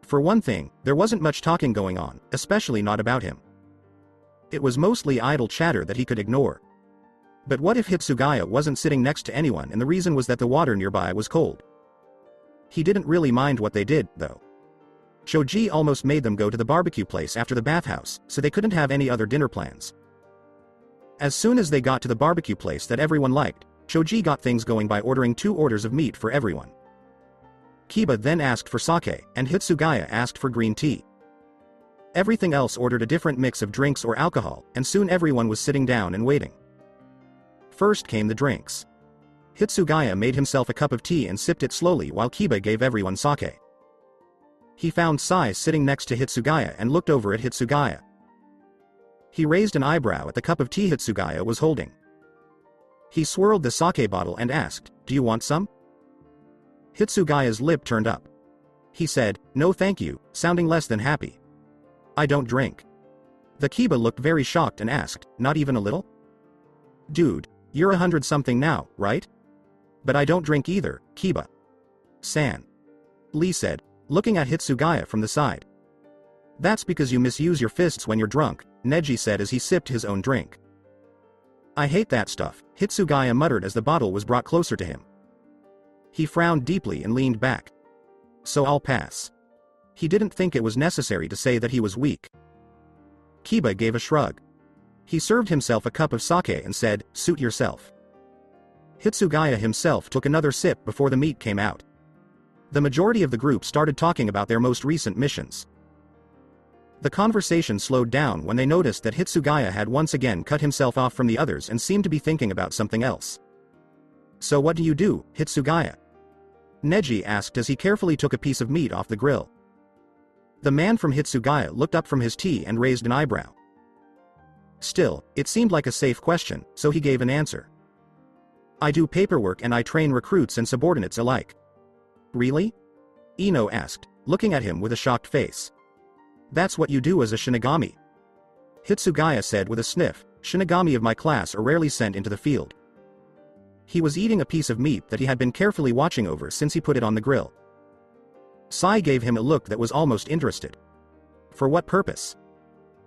S2: For one thing, there wasn't much talking going on, especially not about him. It was mostly idle chatter that he could ignore. But what if Hitsugaya wasn't sitting next to anyone and the reason was that the water nearby was cold? He didn't really mind what they did, though. Choji almost made them go to the barbecue place after the bathhouse, so they couldn't have any other dinner plans. As soon as they got to the barbecue place that everyone liked, Choji got things going by ordering 2 orders of meat for everyone. Kiba then asked for sake, and Hitsugaya asked for green tea. Everything else ordered a different mix of drinks or alcohol, and soon everyone was sitting down and waiting. First came the drinks. Hitsugaya made himself a cup of tea and sipped it slowly while Kiba gave everyone sake. He found Sai sitting next to Hitsugaya and looked over at Hitsugaya. He raised an eyebrow at the cup of tea Hitsugaya was holding. He swirled the sake bottle and asked, "Do you want some?" Hitsugaya's lip turned up. He said, "No thank you," sounding less than happy. "I don't drink." The Kiba looked very shocked and asked, "Not even a little?" "Dude, you're 100-something now, right?" "But I don't drink either, Kiba-san," Lee said, looking at Hitsugaya from the side. "That's because you misuse your fists when you're drunk," Neji said as he sipped his own drink. "I hate that stuff," Hitsugaya muttered as the bottle was brought closer to him. He frowned deeply and leaned back. "So I'll pass." He didn't think it was necessary to say that he was weak. Kiba gave a shrug. He served himself a cup of sake and said, "Suit yourself." Hitsugaya himself took another sip before the meat came out. The majority of the group started talking about their most recent missions. The conversation slowed down when they noticed that Hitsugaya had once again cut himself off from the others and seemed to be thinking about something else. "So what do you do, Hitsugaya?" Neji asked as he carefully took a piece of meat off the grill. The man from Hitsugaya looked up from his tea and raised an eyebrow. Still, it seemed like a safe question, so he gave an answer. "I do paperwork and I train recruits and subordinates alike." "Really?" Ino asked, looking at him with a shocked face. "That's what you do as a Shinigami?" Hitsugaya said with a sniff, "Shinigami of my class are rarely sent into the field." He was eating a piece of meat that he had been carefully watching over since he put it on the grill. Sai gave him a look that was almost interested. "For what purpose?"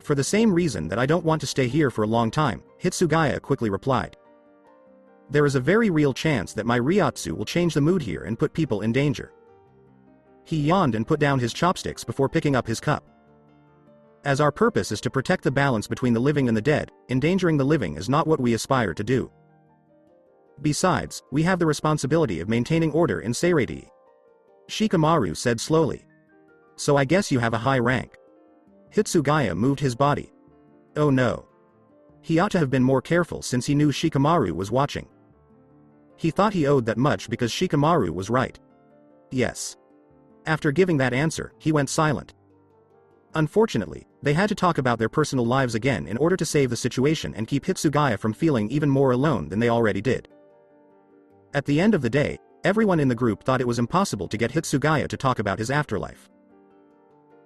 S2: "For the same reason that I don't want to stay here for a long time," Hitsugaya quickly replied. "There is a very real chance that my Ryatsu will change the mood here and put people in danger." He yawned and put down his chopsticks before picking up his cup. "As our purpose is to protect the balance between the living and the dead, endangering the living is not what we aspire to do. Besides, we have the responsibility of maintaining order in Seirei," Shikamaru said slowly. "So I guess you have a high rank." Hitsugaya moved his body. Oh no. He ought to have been more careful since he knew Shikamaru was watching. He thought he owed that much because Shikamaru was right. Yes. After giving that answer, he went silent. Unfortunately, they had to talk about their personal lives again in order to save the situation and keep Hitsugaya from feeling even more alone than they already did. At the end of the day, everyone in the group thought it was impossible to get Hitsugaya to talk about his afterlife.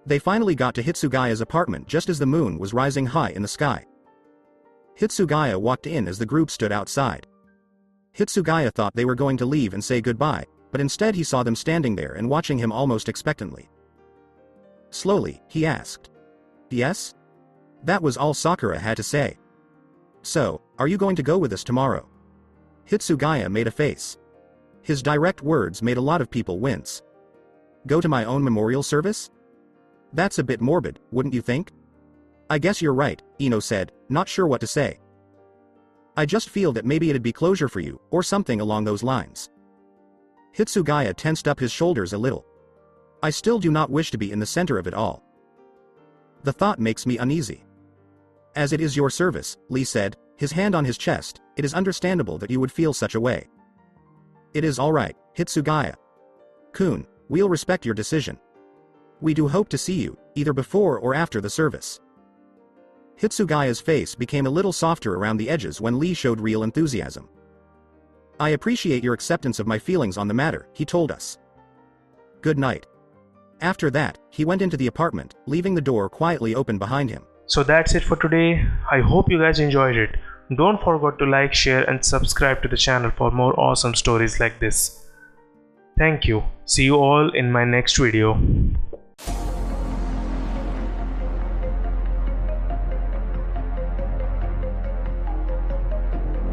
S2: They finally got to Hitsugaya's apartment just as the moon was rising high in the sky. Hitsugaya walked in as the group stood outside. Hitsugaya thought they were going to leave and say goodbye, but instead he saw them standing there and watching him almost expectantly. Slowly, he asked, "Yes?" That was all Sakura had to say. "So, are you going to go with us tomorrow?" Hitsugaya made a face. His direct words made a lot of people wince. "Go to my own memorial service? That's a bit morbid, wouldn't you think?" "I guess you're right," Ino said, not sure what to say. "I just feel that maybe it'd be closure for you, or something along those lines." Hitsugaya tensed up his shoulders a little. "I still do not wish to be in the center of it all. The thought makes me uneasy." "As it is your service," Lee said, his hand on his chest, "it is understandable that you would feel such a way." "It is all right, Hitsugaya-kun, we'll respect your decision. We do hope to see you, either before or after the service." Hitsugaya's face became a little softer around the edges when Lee showed real enthusiasm. "I appreciate your acceptance of my feelings on the matter," he told us. "Good night." After that, he went into the apartment, leaving the door quietly open behind him.
S1: So that's it for today. I hope you guys enjoyed it. Don't forget to like, share and subscribe to the channel for more awesome stories like this. Thank you. See you all in my next video.